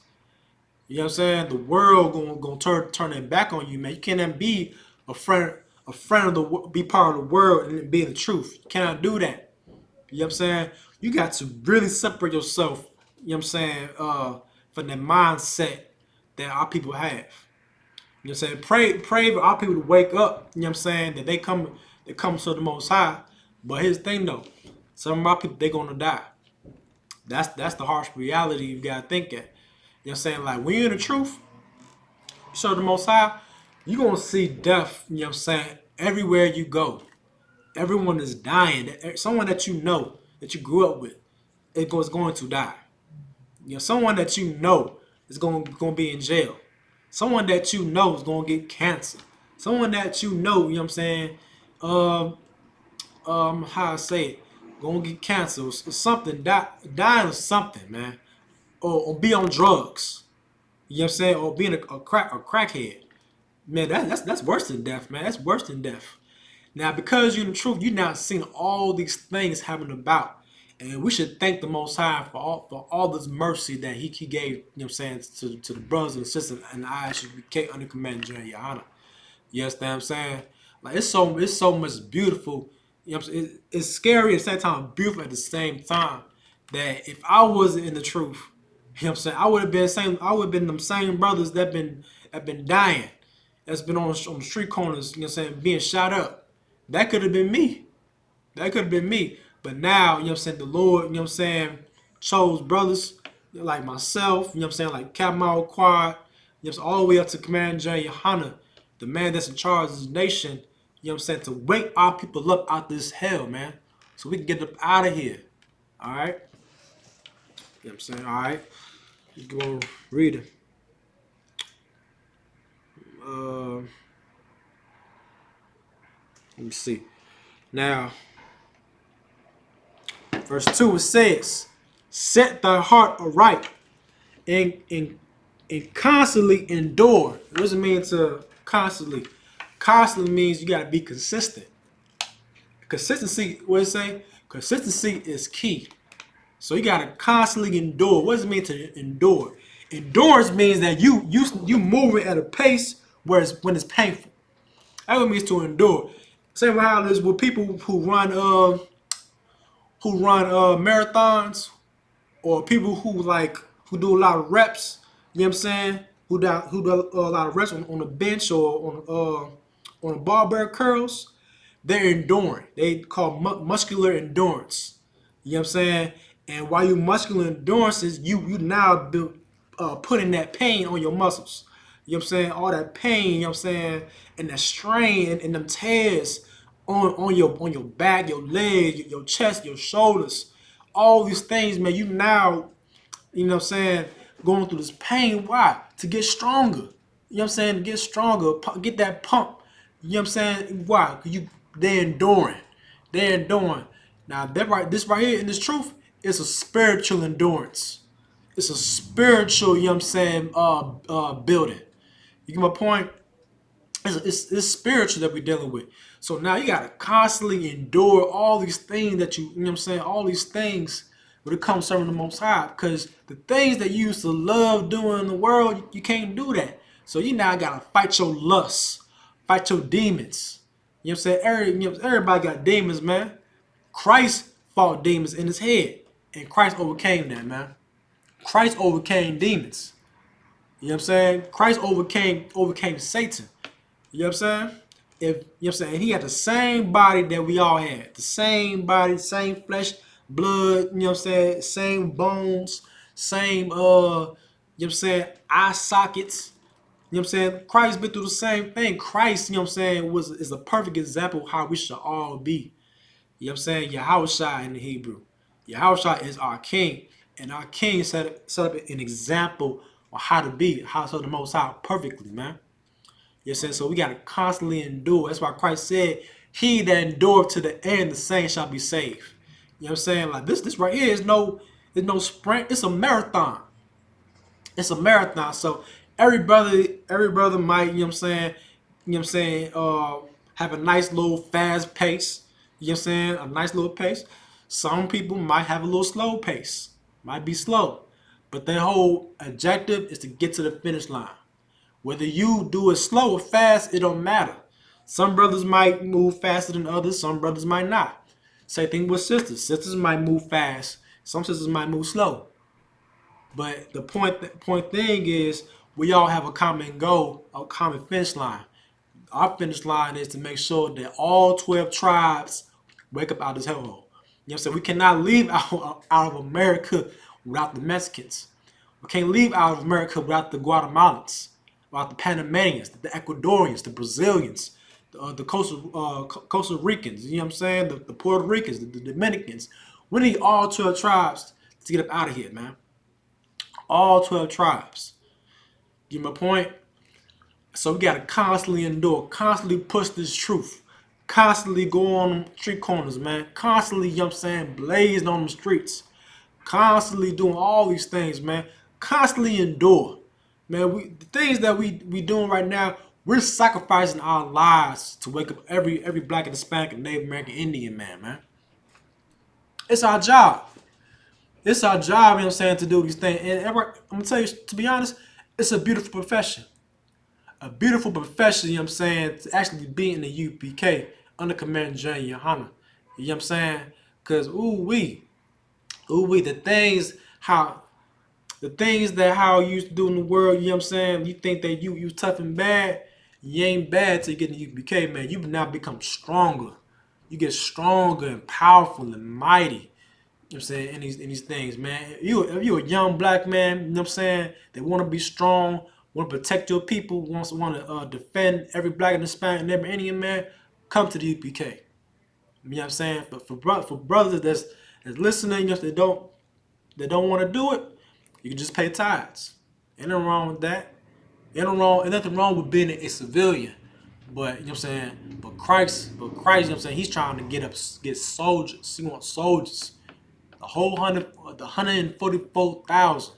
You know what I'm saying? The world gonna turn it back on you, man. You cannot be a friend of be part of the world and be the truth. You cannot do that. You know what I'm saying? You got to really separate yourself. You know what I'm saying? From the mindset that our people have. You know what I'm saying? Pray for our people to wake up. You know what I'm saying? That they come to the Most High. But here's the thing though, some of our people they gonna die. That's the harsh reality you gotta think at. You know what I'm saying? Like when you're in the truth, you serve the Most High, you gonna see death. You know what I'm saying? Everywhere you go, everyone is dying. Someone that you know that you grew up with, is going to die. You know, someone that you know is going to be in jail. Someone that you know is going to get cancer. Someone that you know what I'm saying, um, how I say it, going to get cancer or something, dying of something, man, or be on drugs. You know what I'm saying, or being a crackhead. Man, that's worse than death, man. That's worse than death. Now, because you're in the truth, you're not seeing all these things happening about. And we should thank the Most High for all this mercy that He gave, you know what I'm saying, to the brothers and sisters and I.S.U.P.K under command General Yahanna. You understand what I'm saying? Like it's so much beautiful. You know what I'm saying? It's scary at the same time, beautiful at the same time. That if I wasn't in the truth, you know what I'm saying, I would have been them same brothers that been dying, that's been on the street corners, you know what I'm saying, being shot up. That could have been me. That could have been me. But now, you know what I'm saying, the Lord, you know what I'm saying, chose brothers like myself, you know what I'm saying, like Captain Quad, you know, all the way up to Commander General Yahanna, the man that's in charge of this nation, you know what I'm saying, to wake our people up out this hell, man. So we can get them out of here. Alright? You know what I'm saying? Alright. Let's go on read it. Let me see. Now, verse 2, it says, set thy heart aright and constantly endure. What does it mean to constantly? Constantly means you gotta be consistent. Consistency, what does it say? Consistency is key. So you gotta constantly endure. What does it mean to endure? Endurance means that you moving at a pace where when it's painful. That's what it means to endure. Same with how it is with people who run marathons, or people who do a lot of reps. You know what I'm saying? Who do a lot of reps on the bench or on the barbell curls. They're enduring. They call muscular endurance. You know what I'm saying? And while you muscular endurance is you now build putting that pain on your muscles. You know what I'm saying? All that pain, you know what I'm saying, and that strain and them tears on your back, your legs, your chest, your shoulders, all these things, man. You now, you know what I'm saying, going through this pain. Why? To get stronger. You know what I'm saying? To get stronger, get that pump. You know what I'm saying? Why? Cause they're enduring. They're enduring. Now this right here in this truth is a spiritual endurance. It's a spiritual, you know what I'm saying, building. You get my point? It's spiritual that we're dealing with. So now you gotta constantly endure all these things that you know what I'm saying, all these things when it comes serving the Most High. Because the things that you used to love doing in the world, you can't do that. So you now gotta fight your lusts, fight your demons. You know what I'm saying? Everybody got demons, man. Christ fought demons in his head, and Christ overcame that, man. Christ overcame demons. You know what I'm saying? Christ overcame Satan. You know what I'm saying? If you know what I'm saying, he had the same body that we all had. The same body, same flesh, blood, you know what I'm saying, same bones, same you know what I'm saying, eye sockets. You know what I'm saying? Christ been through the same thing. Christ, you know what I'm saying, is a perfect example of how we should all be. You know what I'm saying? Yahushua in the Hebrew. Yahushua is our king. And our king set up an example of how to be, how to serve the Most High perfectly, man. You know what I'm saying? So we got to constantly endure. That's why Christ said, he that endureth to the end, the same shall be saved. You know what I'm saying? Like this right here is no sprint. It's a marathon. It's a marathon. So every brother might, you know what I'm saying, have a nice little fast pace. You know what I'm saying? A nice little pace. Some people might have a little slow pace. Might be slow. But their whole objective is to get to the finish line. Whether you do it slow or fast, it don't matter. Some brothers might move faster than others. Some brothers might not. Same thing with sisters. Sisters might move fast. Some sisters might move slow. But the point thing is, we all have a common goal, a common finish line. Our finish line is to make sure that all 12 tribes wake up out of this hellhole. You know what I'm saying? We cannot leave out of America without the Mexicans. We can't leave out of America without the Guatemalans, without the Panamanians, the Ecuadorians, the Brazilians, the Costa Ricans, you know what I'm saying? The Puerto Ricans, the Dominicans. We need all 12 tribes to get up out of here, man. All 12 tribes. Get my point? So we gotta constantly endure, constantly push this truth, constantly go on street corners, man. Constantly, you know what I'm saying, blazing on the streets. Constantly doing all these things, man. Constantly endure. Man, the things that we doing right now, we're sacrificing our lives to wake up every black and Hispanic and Native American Indian man. It's our job. It's our job, you know what I'm saying, to do these things. And I'm gonna tell you, to be honest, it's a beautiful profession. A beautiful profession, you know what I'm saying, to actually be in the U.P.K. under Commander General Yahanna. You know what I'm saying? Cause the things that how you used to do in the world, you know what I'm saying? You think that you tough and bad, you ain't bad till you get in the U.P.K, man. You now become stronger. You get stronger and powerful and mighty. You know what I'm saying? In these things, man. If you a young black man, you know what I'm saying, that want to be strong, want to protect your people, want to defend every black and Hispanic and every Indian man, come to the U.P.K. You know what I'm saying? But for brothers that's listening, if they don't want to do it, you can just pay tithes. Ain't nothing wrong with that. Ain't nothing wrong with being a civilian. But you know what I'm saying? But Christ, you know what I'm saying, he's trying to get soldiers. He wants soldiers. The whole 144,000. You know what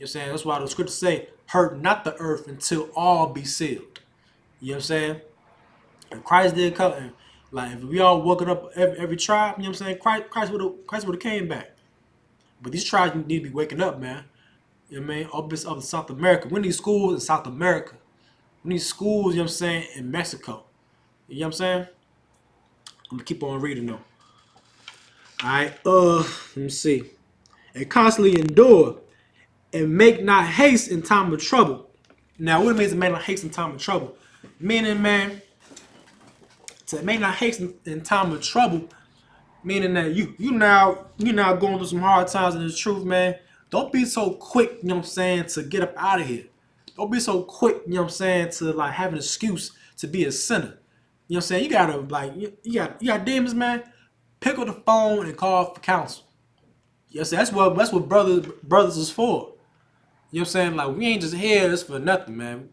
I'm saying? That's why the scriptures say, hurt not the earth until all be sealed. You know what I'm saying? And Christ did come, and like if we all woken up every tribe, you know what I'm saying? Christ would have came back. But these tribes need to be waking up, man. You know what I mean? Up in South America. We need schools in South America. We need schools, you know what I'm saying, in Mexico. You know what I'm saying? I'm gonna keep on reading though. Alright, let me see. And constantly endure and make not haste in time of trouble. Now, what it means to make not haste in time of trouble? Meaning, man, to make not haste in time of trouble, meaning that you now going through some hard times in the truth, man. Don't be so quick, you know what I'm saying, to get up out of here. Don't be so quick, you know what I'm saying, to like have an excuse to be a sinner. You know what I'm saying? You gotta like you got demons, man. Pick up the phone and call for counsel. Yes, that's what brothers is for. You know what I'm saying? Like, we ain't just here just for nothing, man.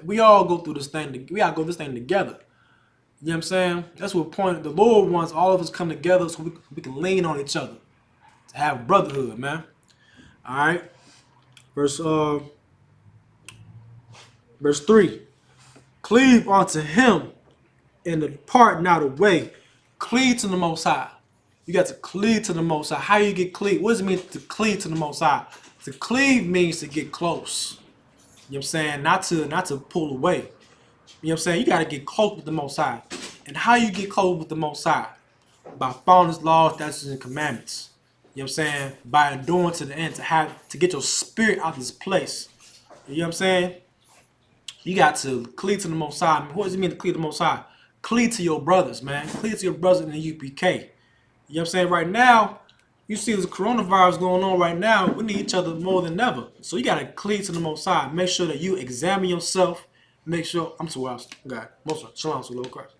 We all go through this thing. We gotta go this thing together. You know what I'm saying? That's what point the Lord wants all of us come together so we can lean on each other to have brotherhood, man. All right. Verse 3. Cleave unto him and depart not away. Cleave to the Most High. You got to cleave to the Most High. How you get cleave? What does it mean to cleave to the Most High? To cleave means to get close. You know what I'm saying? Not to pull away. You know what I'm saying? You got to get close with the Most High. And how you get close with the Most High? By following His laws, statutes, and commandments. You know what I'm saying? By enduring to the end, to get your spirit out of this place. You know what I'm saying? You got to cleave to the Most High. What does it mean to cleave to the Most High? Cleave to your brothers, man. Cleave to your brothers in the U.P.K. You know what I'm saying? Right now, you see this coronavirus going on right now. We need each other more than ever. So you got to cleave to the Most High. Make sure that you examine yourself. Make sure, I'm too wild. God, most of Shalom to Lord Christ.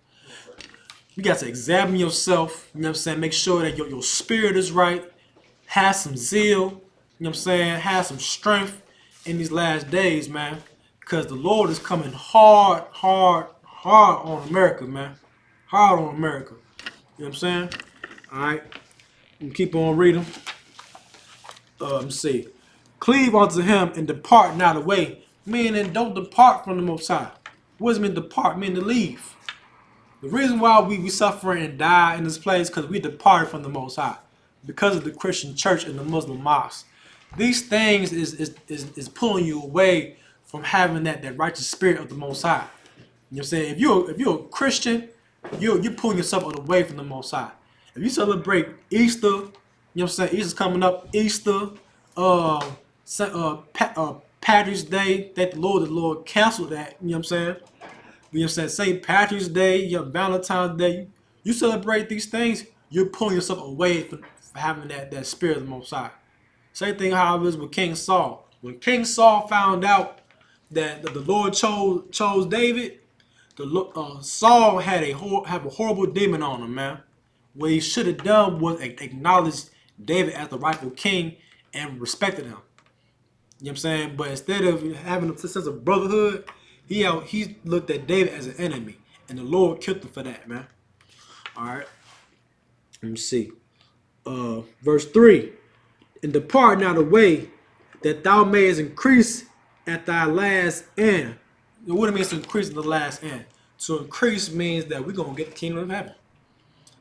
You got to examine yourself. You know what I'm saying? Make sure that your spirit is right. Have some zeal. You know what I'm saying? Have some strength in these last days, man. Because the Lord is coming hard on America, man. Hard on America. You know what I'm saying? All right. Keep on reading. Let me see. Cleave unto him and depart not away. Meaning, don't depart from the Most High. What does it mean depart? Mean to leave. The reason why we suffer and die in this place because we departed from the Most High. Because of the Christian church and the Muslim mosques. These things is pulling you away from having that righteous spirit of the Most High. You know what I'm saying? If you're a Christian, you're pulling yourself away from the Most High. If you celebrate Easter, you know what I'm saying? Easter's coming up. Easter, Patrick's Day, that the Lord canceled that. You know what I'm saying? You know what I'm saying? St. Patrick's Day, your Valentine's Day. You celebrate these things, you're pulling yourself away from having that spirit of the Most High. Same thing how it was with King Saul. When King Saul found out that the Lord chose David, Saul had have a horrible demon on him, man. What he should have done was acknowledge David as the rightful king and respected him. You know what I'm saying? But instead of having a sense of brotherhood, he looked at David as an enemy. And the Lord killed him for that, man. Alright. Let me see. Verse 3. And depart not away, that thou mayest increase at thy last end. What it means to increase at the last end? To increase means that we're gonna get the kingdom of heaven.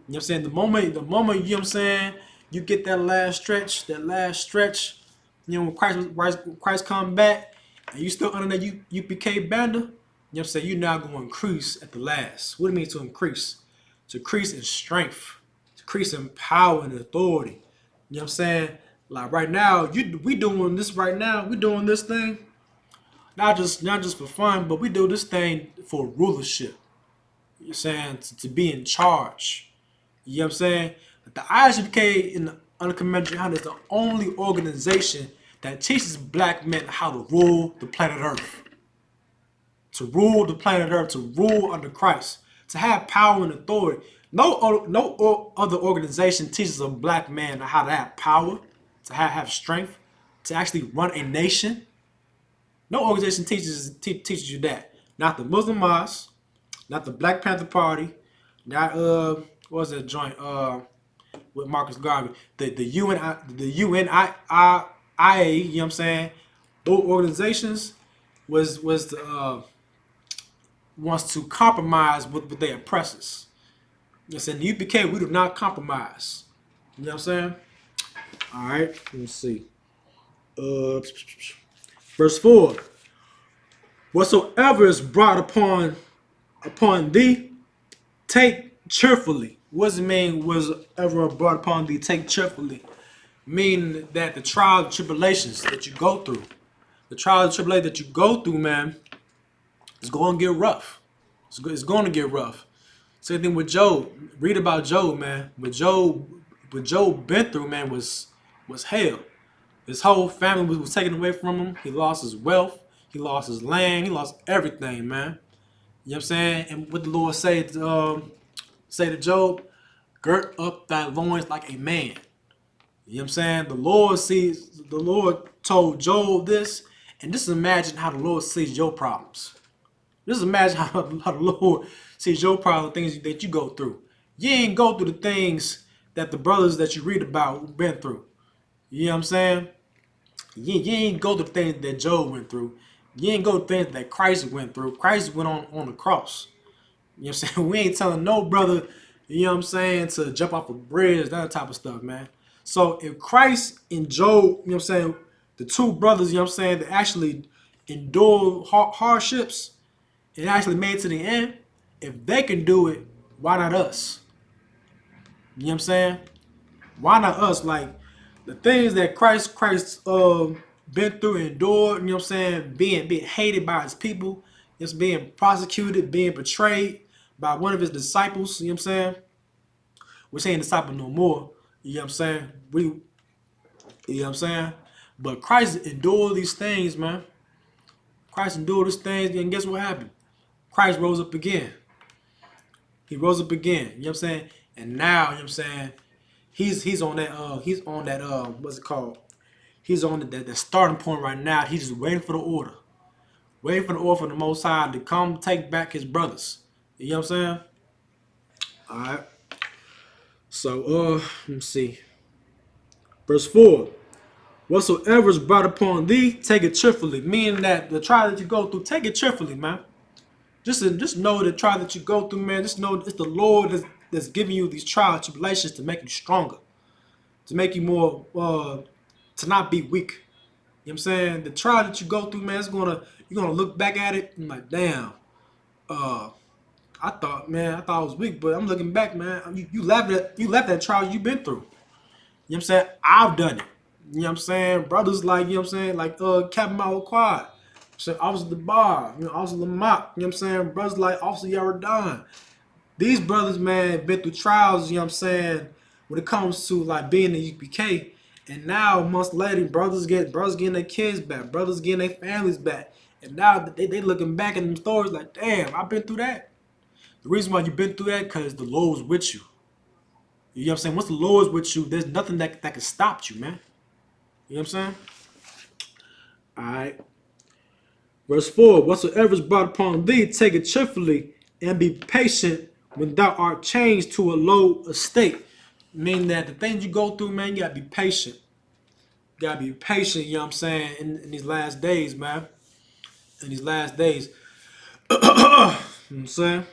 You know what I'm saying? The moment, you know what I'm saying, you get that last stretch, you know, when Christ come back, and you still under that U.P.K banner, you know what I'm saying, you're now going to increase at the last. What do it mean to increase? To increase in strength, to increase in power and authority. You know what I'm saying? Like right now, we doing this right now, we doing this thing, not just for fun, but we do this thing for rulership. You know what I'm saying? To be in charge. You know what I'm saying? The I.S.U.P.K in the unconventional Yahanna is the only organization that teaches black men how to rule the planet Earth. To rule the planet Earth, to rule under Christ, to have power and authority. No other organization teaches a black man how to have power, to have strength, to actually run a nation. No organization teaches you that. Not the Muslim Mosque, not the Black Panther Party, not what was that joint with Marcus Garvey, the UNIA. You know what I'm saying? Those organizations was the wants to compromise with their oppressors. Yes, in the U.P.K. we do not compromise. You know what I'm saying? All right, let me see. Uh, Verse 4: Whatsoever is brought upon thee, take cheerfully. What does it mean? Was ever brought upon thee, take cheerfully? Meaning that the trials and tribulations that you go through, the trials and tribulations that you go through, man, it's going to get rough. It's going to get rough. Same thing with Job. Read about Job, man. What Job been through, man, was hell. His whole family was taken away from him. He lost his wealth. He lost his land. He lost everything, man. You know what I'm saying? And what the Lord say to Job, girt up thy loins like a man. You know what I'm saying? The Lord told Job this, and just imagine how the Lord sees your problems. Just imagine how the Lord sees your problem, things that you go through. You ain't go through the things that the brothers that you read about been through. You know what I'm saying? You ain't go through the things that Job went through. You ain't go through things that Christ went through. Christ went on the cross. You know what I'm saying? We ain't telling no brother, you know what I'm saying, to jump off a bridge, that type of stuff, man. So if Christ and Job, you know what I'm saying, the two brothers, you know what I'm saying, that actually endure hardships and actually made it to the end, if they can do it, why not us? You know what I'm saying? Why not us? Like the things that Christ been through and endured, you know what I'm saying, being hated by his people, just being prosecuted, being betrayed by one of his disciples, you know what I'm saying? Which ain't disciple no more. You know what I'm saying? You know what I'm saying? But Christ endured these things, man. Christ endured these things, and guess what happened? Christ rose up again. He rose up again. You know what I'm saying? And now, you know what I'm saying, he's on that what's it called? He's on that starting point right now. He's just waiting for the order. Waiting for the order from the Most High to come take back his brothers. You know what I'm saying? Alright. So let me see. Verse 4. Whatsoever is brought upon thee, take it cheerfully. Meaning that the trial that you go through, take it cheerfully, man. Just know the trial that you go through, man. Just know it's the Lord that's giving you these trials and tribulations to make you stronger, to make you more, to not be weak. You know what I'm saying? The trial that you go through, man, you're gonna look back at it and like, damn, I thought I was weak, but I'm looking back, man. You left that trial you've been through. You know what I'm saying? I've done it. You know what I'm saying? Brothers like, you know what I'm saying, like Captain Mao Quad. So Officer the Bar, Officer Lamont, you know what I'm saying? Brothers like Officer Yaradan. These brothers, man, been through trials, you know what I'm saying, when it comes to like being in U.P.K. And now months later, brothers getting their kids back, brothers getting their families back. And now they looking back at them stories like, damn, I've been through that. The reason why you've been through that, because the Lord's with you. You know what I'm saying? Once the Lord's with you, there's nothing that can stop you, man. You know what I'm saying? Alright. Verse 4. Whatsoever is brought upon thee, take it cheerfully, and be patient when thou art changed to a low estate. Meaning that the things you go through, man, you gotta be patient. You gotta be patient, you know what I'm saying, in these last days, man. In these last days. You know what I'm saying?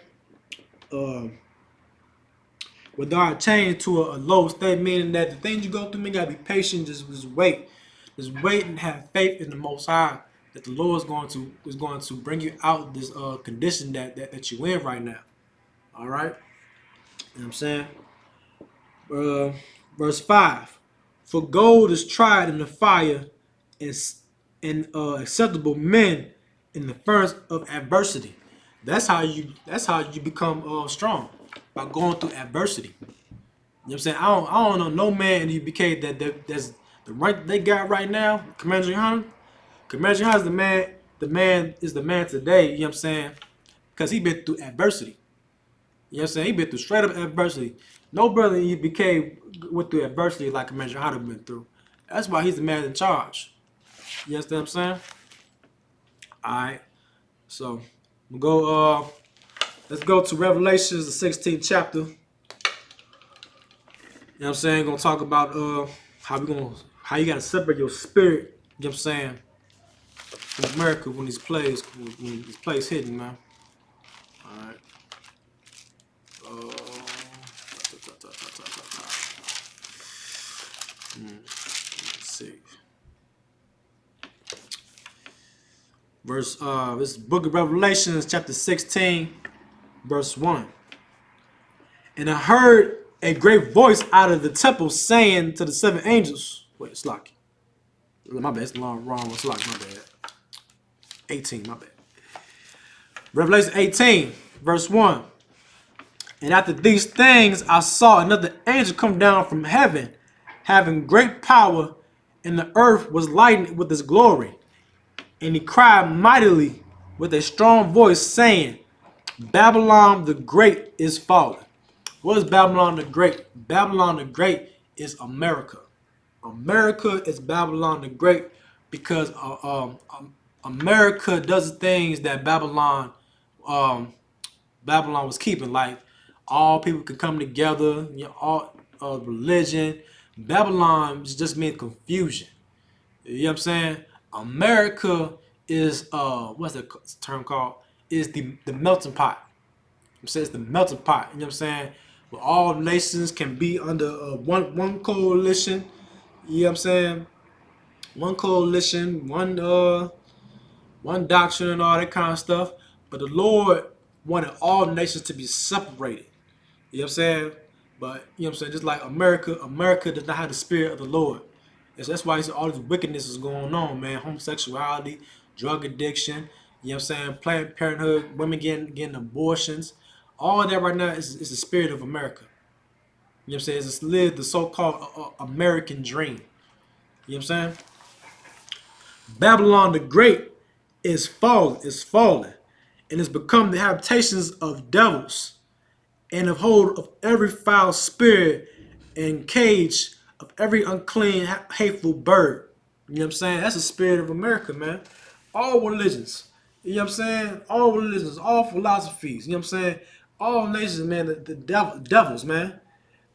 When thou art changed to a low state, meaning that the things you go through, man, you gotta be patient, just wait. Just wait and have faith in the Most High that the Lord is going to bring you out this condition that you in right now. All right? You know what I'm saying? Uh, Verse 5. For gold is tried in the fire, and acceptable men in the furnace of adversity. That's how you become strong, by going through adversity. You know what I'm saying? I don't know no man in the U.P.K. that's the rank they got right now. Commander Yahanna. Commander Yahanna is the man. The man is the man today. You know what I'm saying? Because he been through adversity. You know what I'm saying? He been through straight up adversity. No brother in U.P.K. went through adversity like Commander Yahanna been through. That's why he's the man in charge. You understand what I'm saying? All right. So we'll go. Let's go to Revelations, the 16th chapter. You know what I'm saying? Gonna talk about how you gotta separate your spirit, you know what I'm saying, from America when these plays hitting, man. Alright. Let's see. This book of Revelations, chapter 16, verse 1. And I heard a great voice out of the temple saying to the seven angels, wait, it's like, my bad, it's wrong, it's like, my bad. 18, my bad. Revelation 18, verse 1. And after these things, I saw another angel come down from heaven, having great power, and the earth was lightened with his glory. And he cried mightily with a strong voice, saying, Babylon the Great is fallen. What is Babylon the Great? Babylon the Great is America. America is Babylon the Great because America does things that Babylon was keeping, like all people could come together, you know, all religion. Babylon just meant confusion. You know what I'm saying? America is what's the term called? Is the melting pot. I'm saying it's the melting pot. You know what I'm saying? Where all nations can be under one coalition. You know what I'm saying? One coalition, one doctrine and all that kind of stuff. But the Lord wanted all nations to be separated. You know what I'm saying? But you know what I'm saying? Just like America does not have the spirit of the Lord. And so that's why all this wickedness is going on, man. Homosexuality, drug addiction, you know what I'm saying? Planned Parenthood, women getting abortions. All of that right now is the spirit of America. You know what I'm saying? It's live the so-called American dream. You know what I'm saying? Babylon the Great is fallen, and has become the habitations of devils, and of hold of every foul spirit, and cage of every unclean, hateful bird. You know what I'm saying? That's the spirit of America, man. All religions. You know what I'm saying? All religions, all philosophies. You know what I'm saying? All nations, man. The devils, man.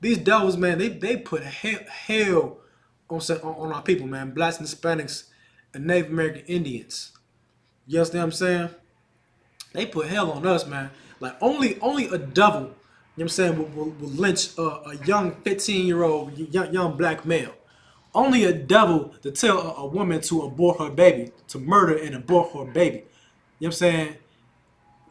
These devils, man. They put hell on our people, man. Blacks and Hispanics and Native American Indians. You understand what I'm saying? They put hell on us, man. Like only a devil, you know what I'm saying, will lynch a young 15-year-old young black male. Only a devil to tell a woman to abort her baby, to murder and abort her baby. You know what I'm saying?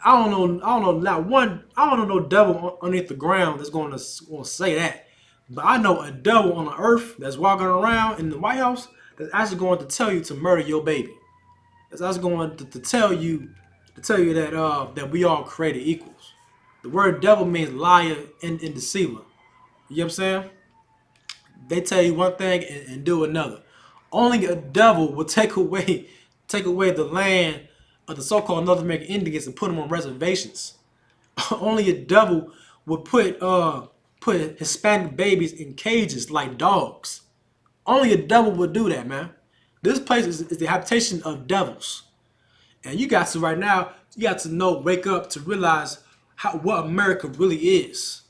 I don't know not one I don't know no devil underneath the ground that's gonna say that. But I know a devil on the earth that's walking around in the White House that's actually going to tell you to murder your baby. That's us going to tell you that that we all created equals. The word devil means liar and deceiver. You know what I'm saying? They tell you one thing and do another. Only a devil will take away the land of the so-called North American Indians and put them on reservations. Only a devil would put Hispanic babies in cages like dogs. Only a devil would do that, man. This place is the habitation of devils. And you got to right now, you got to know, wake up to realize what America really is.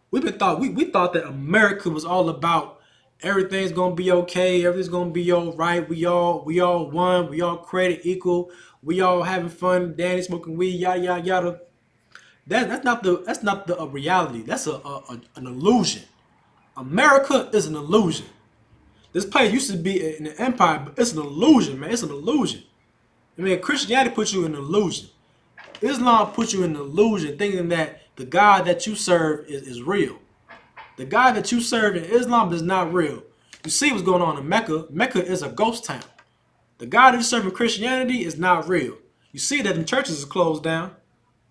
We thought that America was all about everything's gonna be okay, everything's gonna be all right. We all one, we all created equal, we all having fun, Danny smoking weed, yada yada yada. That's not the reality. That's an illusion. America is an illusion. This place used to be an empire, but it's an illusion, man. It's an illusion. I mean, Christianity puts you in an illusion. Islam puts you in an illusion, thinking that the God that you serve is real. The God that you serve in Islam is not real. You see what's going on in Mecca. Mecca is a ghost town. The God that you serve in Christianity is not real. You see that the churches is closed down,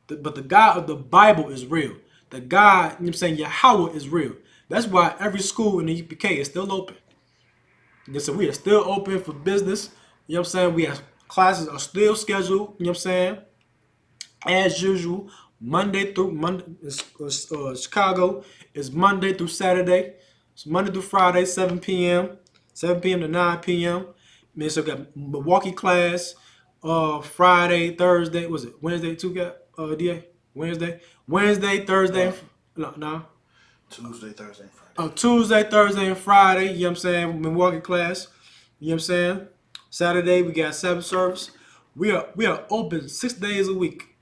but the God of the Bible is real. The God, you know what I'm saying, Yahweh is real. That's why every school in the UPK is still open. So we are still open for business. You know what I'm saying? We have classes are still scheduled. You know what I'm saying? As usual, Monday through Monday. Chicago is Monday through Saturday. It's Monday through Friday, 7 p.m. 7 p.m. to 9 p.m. Man, so got Milwaukee class. Friday, Thursday. Was it Wednesday too? Got DA Wednesday, Thursday. No. Tuesday, Thursday, and Friday. Tuesday, Thursday, and Friday. You know what I'm saying? Milwaukee class. You know what I'm saying? Saturday we got Sabbath service. We are open 6 days a week.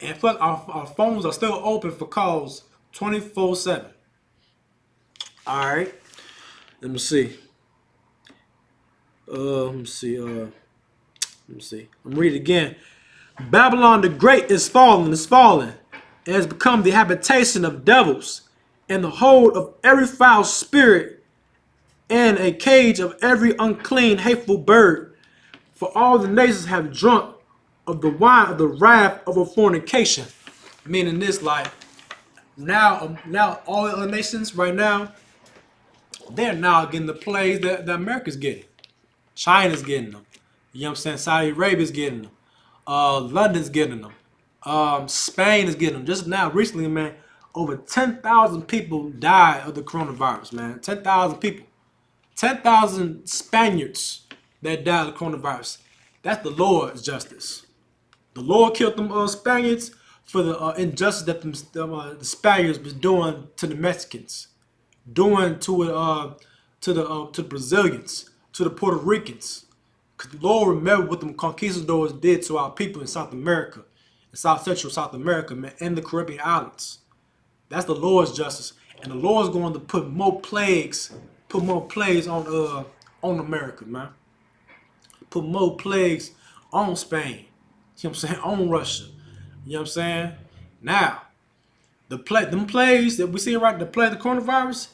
And plus, our phones are still open for calls 24/7. All right. Let me see. Let me see. Let me see. I'm reading again. Babylon the Great is fallen, and has become the habitation of devils, and the hold of every foul spirit, and a cage of every unclean, hateful bird. For all the nations have drunk of the wine of the wrath of a fornication. Meaning this, like, now all the other nations right now, they're now getting the plays that America's getting. China's getting them. You know what I'm saying? Saudi Arabia's getting them. London's getting them. Spain is getting them. Just now, recently, man, over 10,000 people died of the coronavirus, man. 10,000 people. 10,000 Spaniards that died of the coronavirus. That's the Lord's justice. The Lord killed them Spaniards for the injustice that the Spaniards was doing to the Mexicans, doing to the Brazilians, to the Puerto Ricans. Because the Lord remembered what the conquistadors did to our people in South America, in South Central South America, man, and the Caribbean islands. That's the Lord's justice, and the Lord's going to put more plagues on America, man. Put more plagues on Spain. You know what I'm saying? On Russia. You know what I'm saying? Now, them plagues that we see right, the plague of the coronavirus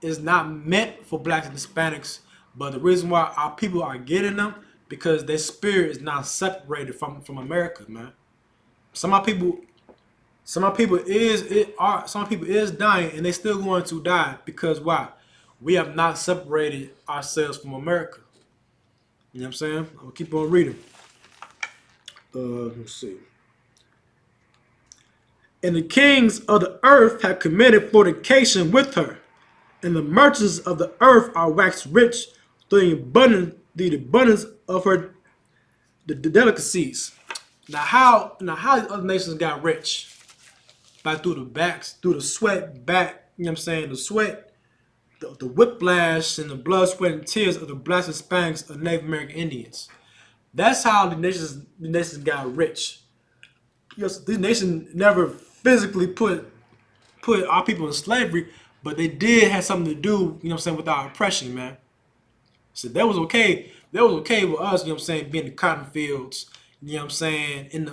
is not meant for blacks and Hispanics, but the reason why our people are getting them because their spirit is not separated from America, man. Some of our people is dying, and they still going to die because why? We have not separated ourselves from America. You know what I'm saying? I'm gonna keep on reading. Let's see. And the kings of the earth have committed fornication with her, and the merchants of the earth are waxed rich through the abundance of her the delicacies. Now how these other nations got rich? By through the sweat back, you know what I'm saying? The sweat, the whiplash, and the blood, sweat, and tears of the blacks, Hispanics, of Native American Indians. That's how the nations got rich. Yes, these nations never physically put our people in slavery, but they did have something to do, you know what I'm saying, with our oppression, man. So that was okay. That was okay with us, you know what I'm saying, being in the cotton fields, you know what I'm saying, in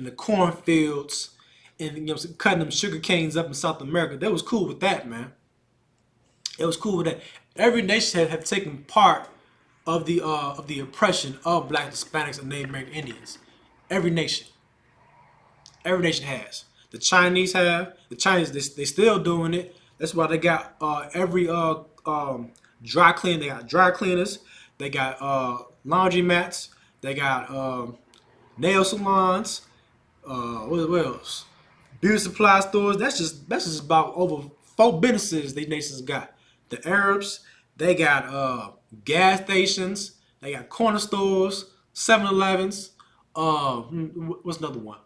the cornfields, and you know, cutting them sugar canes up in South America. That was cool with that, man. It was cool with that. Every nation have taken part of the oppression of black Hispanics and Native American Indians. Every nation. Every nation has. The Chinese have. The Chinese they still doing it. That's why they got every dry clean. They got dry cleaners. They got laundry mats. They got nail salons. What else? Beauty supply stores. That's just about over 4 businesses these nations got. The Arabs, they got gas stations. They got corner stores, 7-Elevens. What's another one?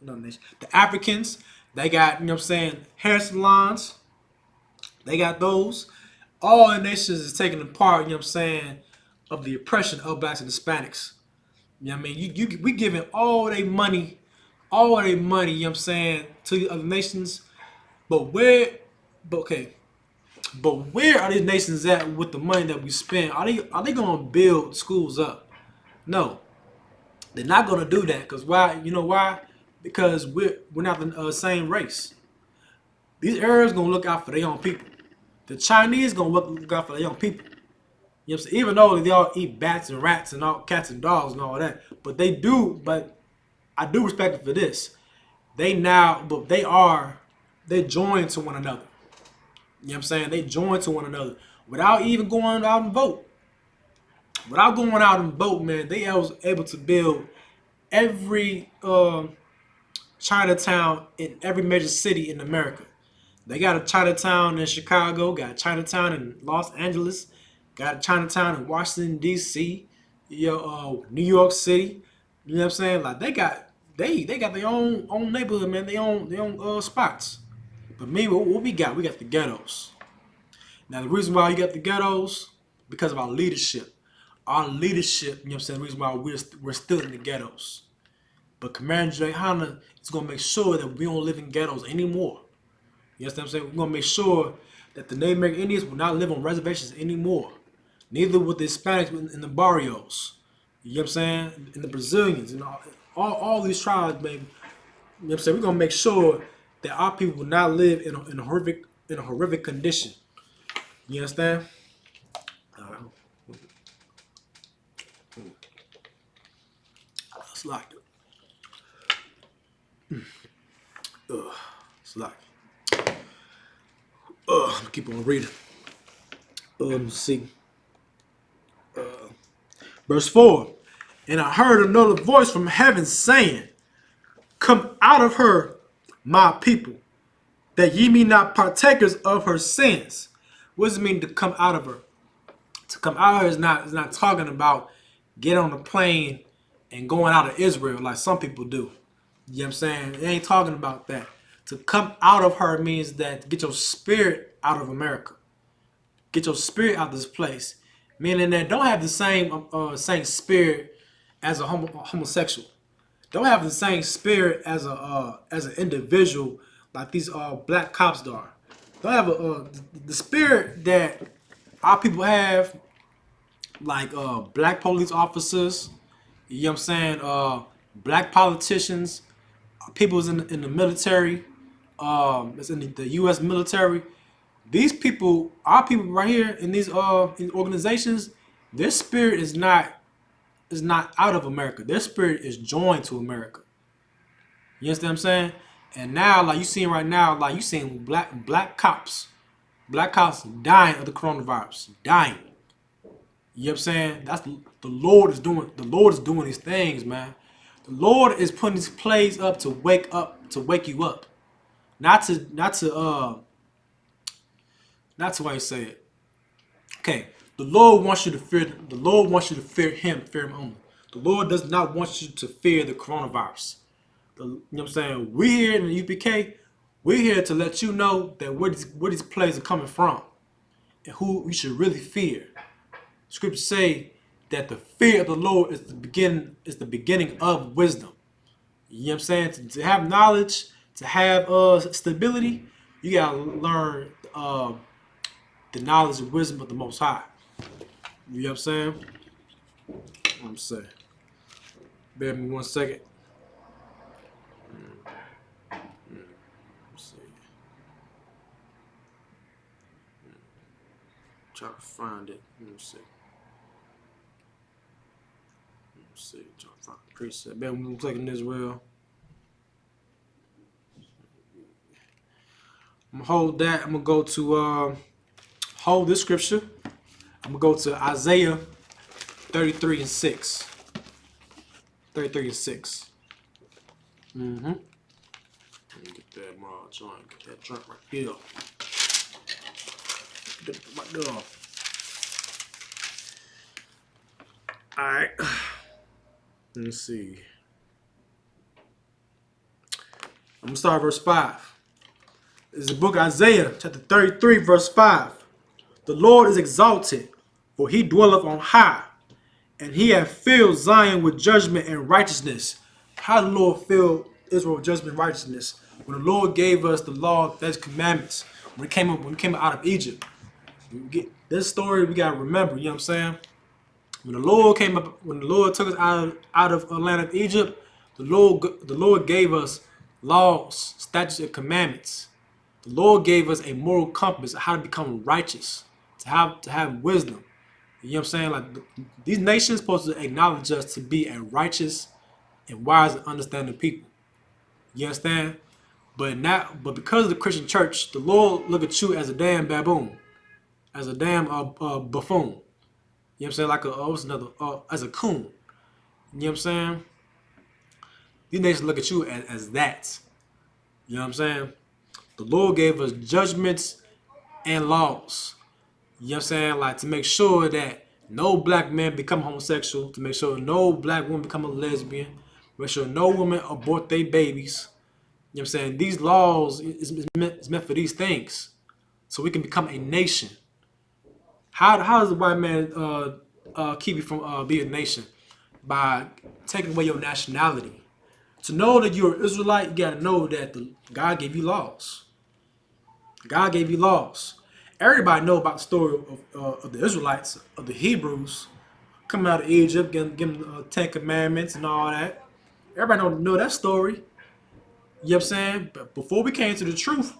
Another nation. The Africans, they got, you know what I'm saying, hair salons. They got those. All the nations is taking a part, you know what I'm saying, of the oppression of blacks and Hispanics. You know what I mean? We giving all their money, you know what I'm saying, to the other nations. But okay, but where are these nations at with the money that we spend? Are they gonna build schools up? No, they're not gonna do that. Cause why? You know why? Because we're not the same race. These Arabs gonna look out for their own people. The Chinese gonna look out for their own people. You know what I'm saying? Even though they all eat bats and rats and all cats and dogs and all that, but I do respect them for this. They are they join to one another. You know what I'm saying? They join to one another without even going out and vote. Without going out and vote, man, they was able to build every Chinatown in every major city in America. They got a Chinatown in Chicago, got a Chinatown in Los Angeles, got a Chinatown in Washington D.C., New York City. You know what I'm saying? Like they got their own neighborhood, man. They own spots. But me, what we got? We got the ghettos. Now the reason why you got the ghettos because of our leadership. Our leadership, you know what I'm saying? The reason why we're still in the ghettos. But Commander Yahanna is gonna make sure that we don't live in ghettos anymore. You understand what I'm saying? We're gonna make sure that the Native American Indians will not live on reservations anymore. Neither will the Hispanics in the barrios. You know what I'm saying? And the Brazilians and all these tribes, baby. You know what I'm saying? We're gonna make sure that our people will not live in a horrific condition. You understand? It's like it's like keep on reading. Let's see. Verse 4. And I heard another voice from heaven saying, come out of her, my people, that ye be not partakers of her sins. What does it mean to come out of her? To come out of her is not talking about getting on a plane and going out of Israel like some people do. You know what I'm saying? It ain't talking about that. To come out of her means that get your spirit out of America. Get your spirit out of this place. Meaning that don't have the same spirit as a homosexual. Don't have the same spirit as an individual like these black cops are. Don't have the spirit that our people have, like black police officers. You know what I'm saying? Black politicians, people in the military, it's in the U.S. military. These people, our people right here in organizations, their spirit is not out of America. Their spirit is joined to America. You understand what I'm saying? And now, like you seeing right now, like you seeing black cops dying of the coronavirus, dying. You know what I'm saying? That's the Lord is doing. The Lord is doing these things, man. The Lord is putting these plays up to wake you up, not to how you say it. Okay, the Lord wants you to fear. The Lord wants you to fear Him only. The Lord does not want you to fear the coronavirus. You know what I'm saying? We here in the U.P.K, we're here to let you know that where these plays are coming from and who you should really fear. Scriptures say that the fear of the Lord is the beginning of wisdom. You know what I'm saying? To have knowledge, to have stability, you gotta learn the knowledge and wisdom of the Most High. You know what I'm saying? I'm saying. Bear with me 1 second. Let's see. Try to find it. Let me see. Try to find the preset. Bear with me 1 second, Israel. I'm gonna hold that. I'm gonna go to hold this scripture. I'm gonna go to Isaiah 33 and 6. 33 and 6. Let me get that joint. Get that joint right here. Right there. Alright. Let me see. I'm gonna start verse 5. This is the book of Isaiah, chapter 33, verse 5. The Lord is exalted, for he dwelleth on high, and he hath filled Zion with judgment and righteousness. How did the Lord fill Israel with judgment and righteousness? When the Lord gave us the law, that's commandments, when we came out of Egypt. This story we gotta remember, you know what I'm saying? When the Lord took us out of the land of Egypt, the Lord gave us laws, statutes, and commandments. The Lord gave us a moral compass of how to become righteous, to have wisdom. You know what I'm saying? Like these nations supposed to acknowledge us to be a righteous and wise and understanding people. You understand? But because of the Christian church, the Lord look at you as a damn baboon, as a damn buffoon. You know what I'm saying? Like what's another? As a coon. You know what I'm saying? These nations look at you as that. You know what I'm saying? The Lord gave us judgments and laws. You know what I'm saying? Like to make sure that no black man become homosexual, to make sure no black woman become a lesbian, make sure no woman abort their babies. You know what I'm saying? These laws is meant for these things. So we can become a nation. How does the white man keep you from being a nation? By taking away your nationality. To know that you're an Israelite, you gotta know that God gave you laws. God gave you laws. Everybody know about the story of the Israelites, of the Hebrews, coming out of Egypt, getting the Ten Commandments and all that. Everybody don't know that story. You know what I'm saying? But before we came to the truth,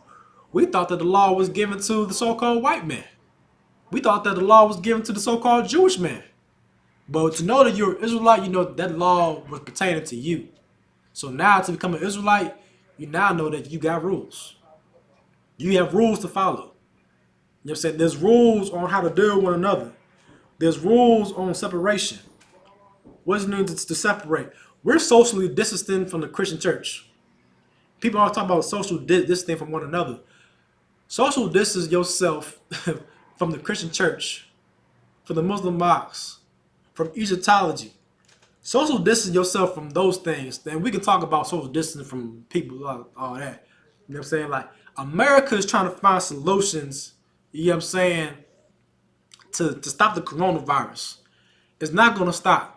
we thought that the law was given to the so-called white man. We thought that the law was given to the so-called Jewish man. But to know that you're an Israelite, you know that law was pertaining to you. So now to become an Israelite, you now know that you got rules. You have rules to follow. You know what I'm saying? There's rules on how to deal with one another. There's rules on separation. What does it mean to separate? We're socially distancing from the Christian church. People always talk about social distancing from one another. Social distance yourself from the Christian church, from the Muslim mosques, from Egyptology. Social distance yourself from those things. Then we can talk about social distance from people, all that. You know what I'm saying? Like, America is trying to find solutions, you know what I'm saying, to stop the coronavirus. It's not going to stop.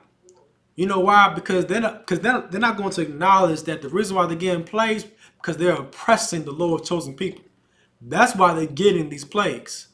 You know why? Because they're not going to acknowledge that the reason why they're getting plagues because they're oppressing the Lord's chosen people. That's why they're getting these plagues.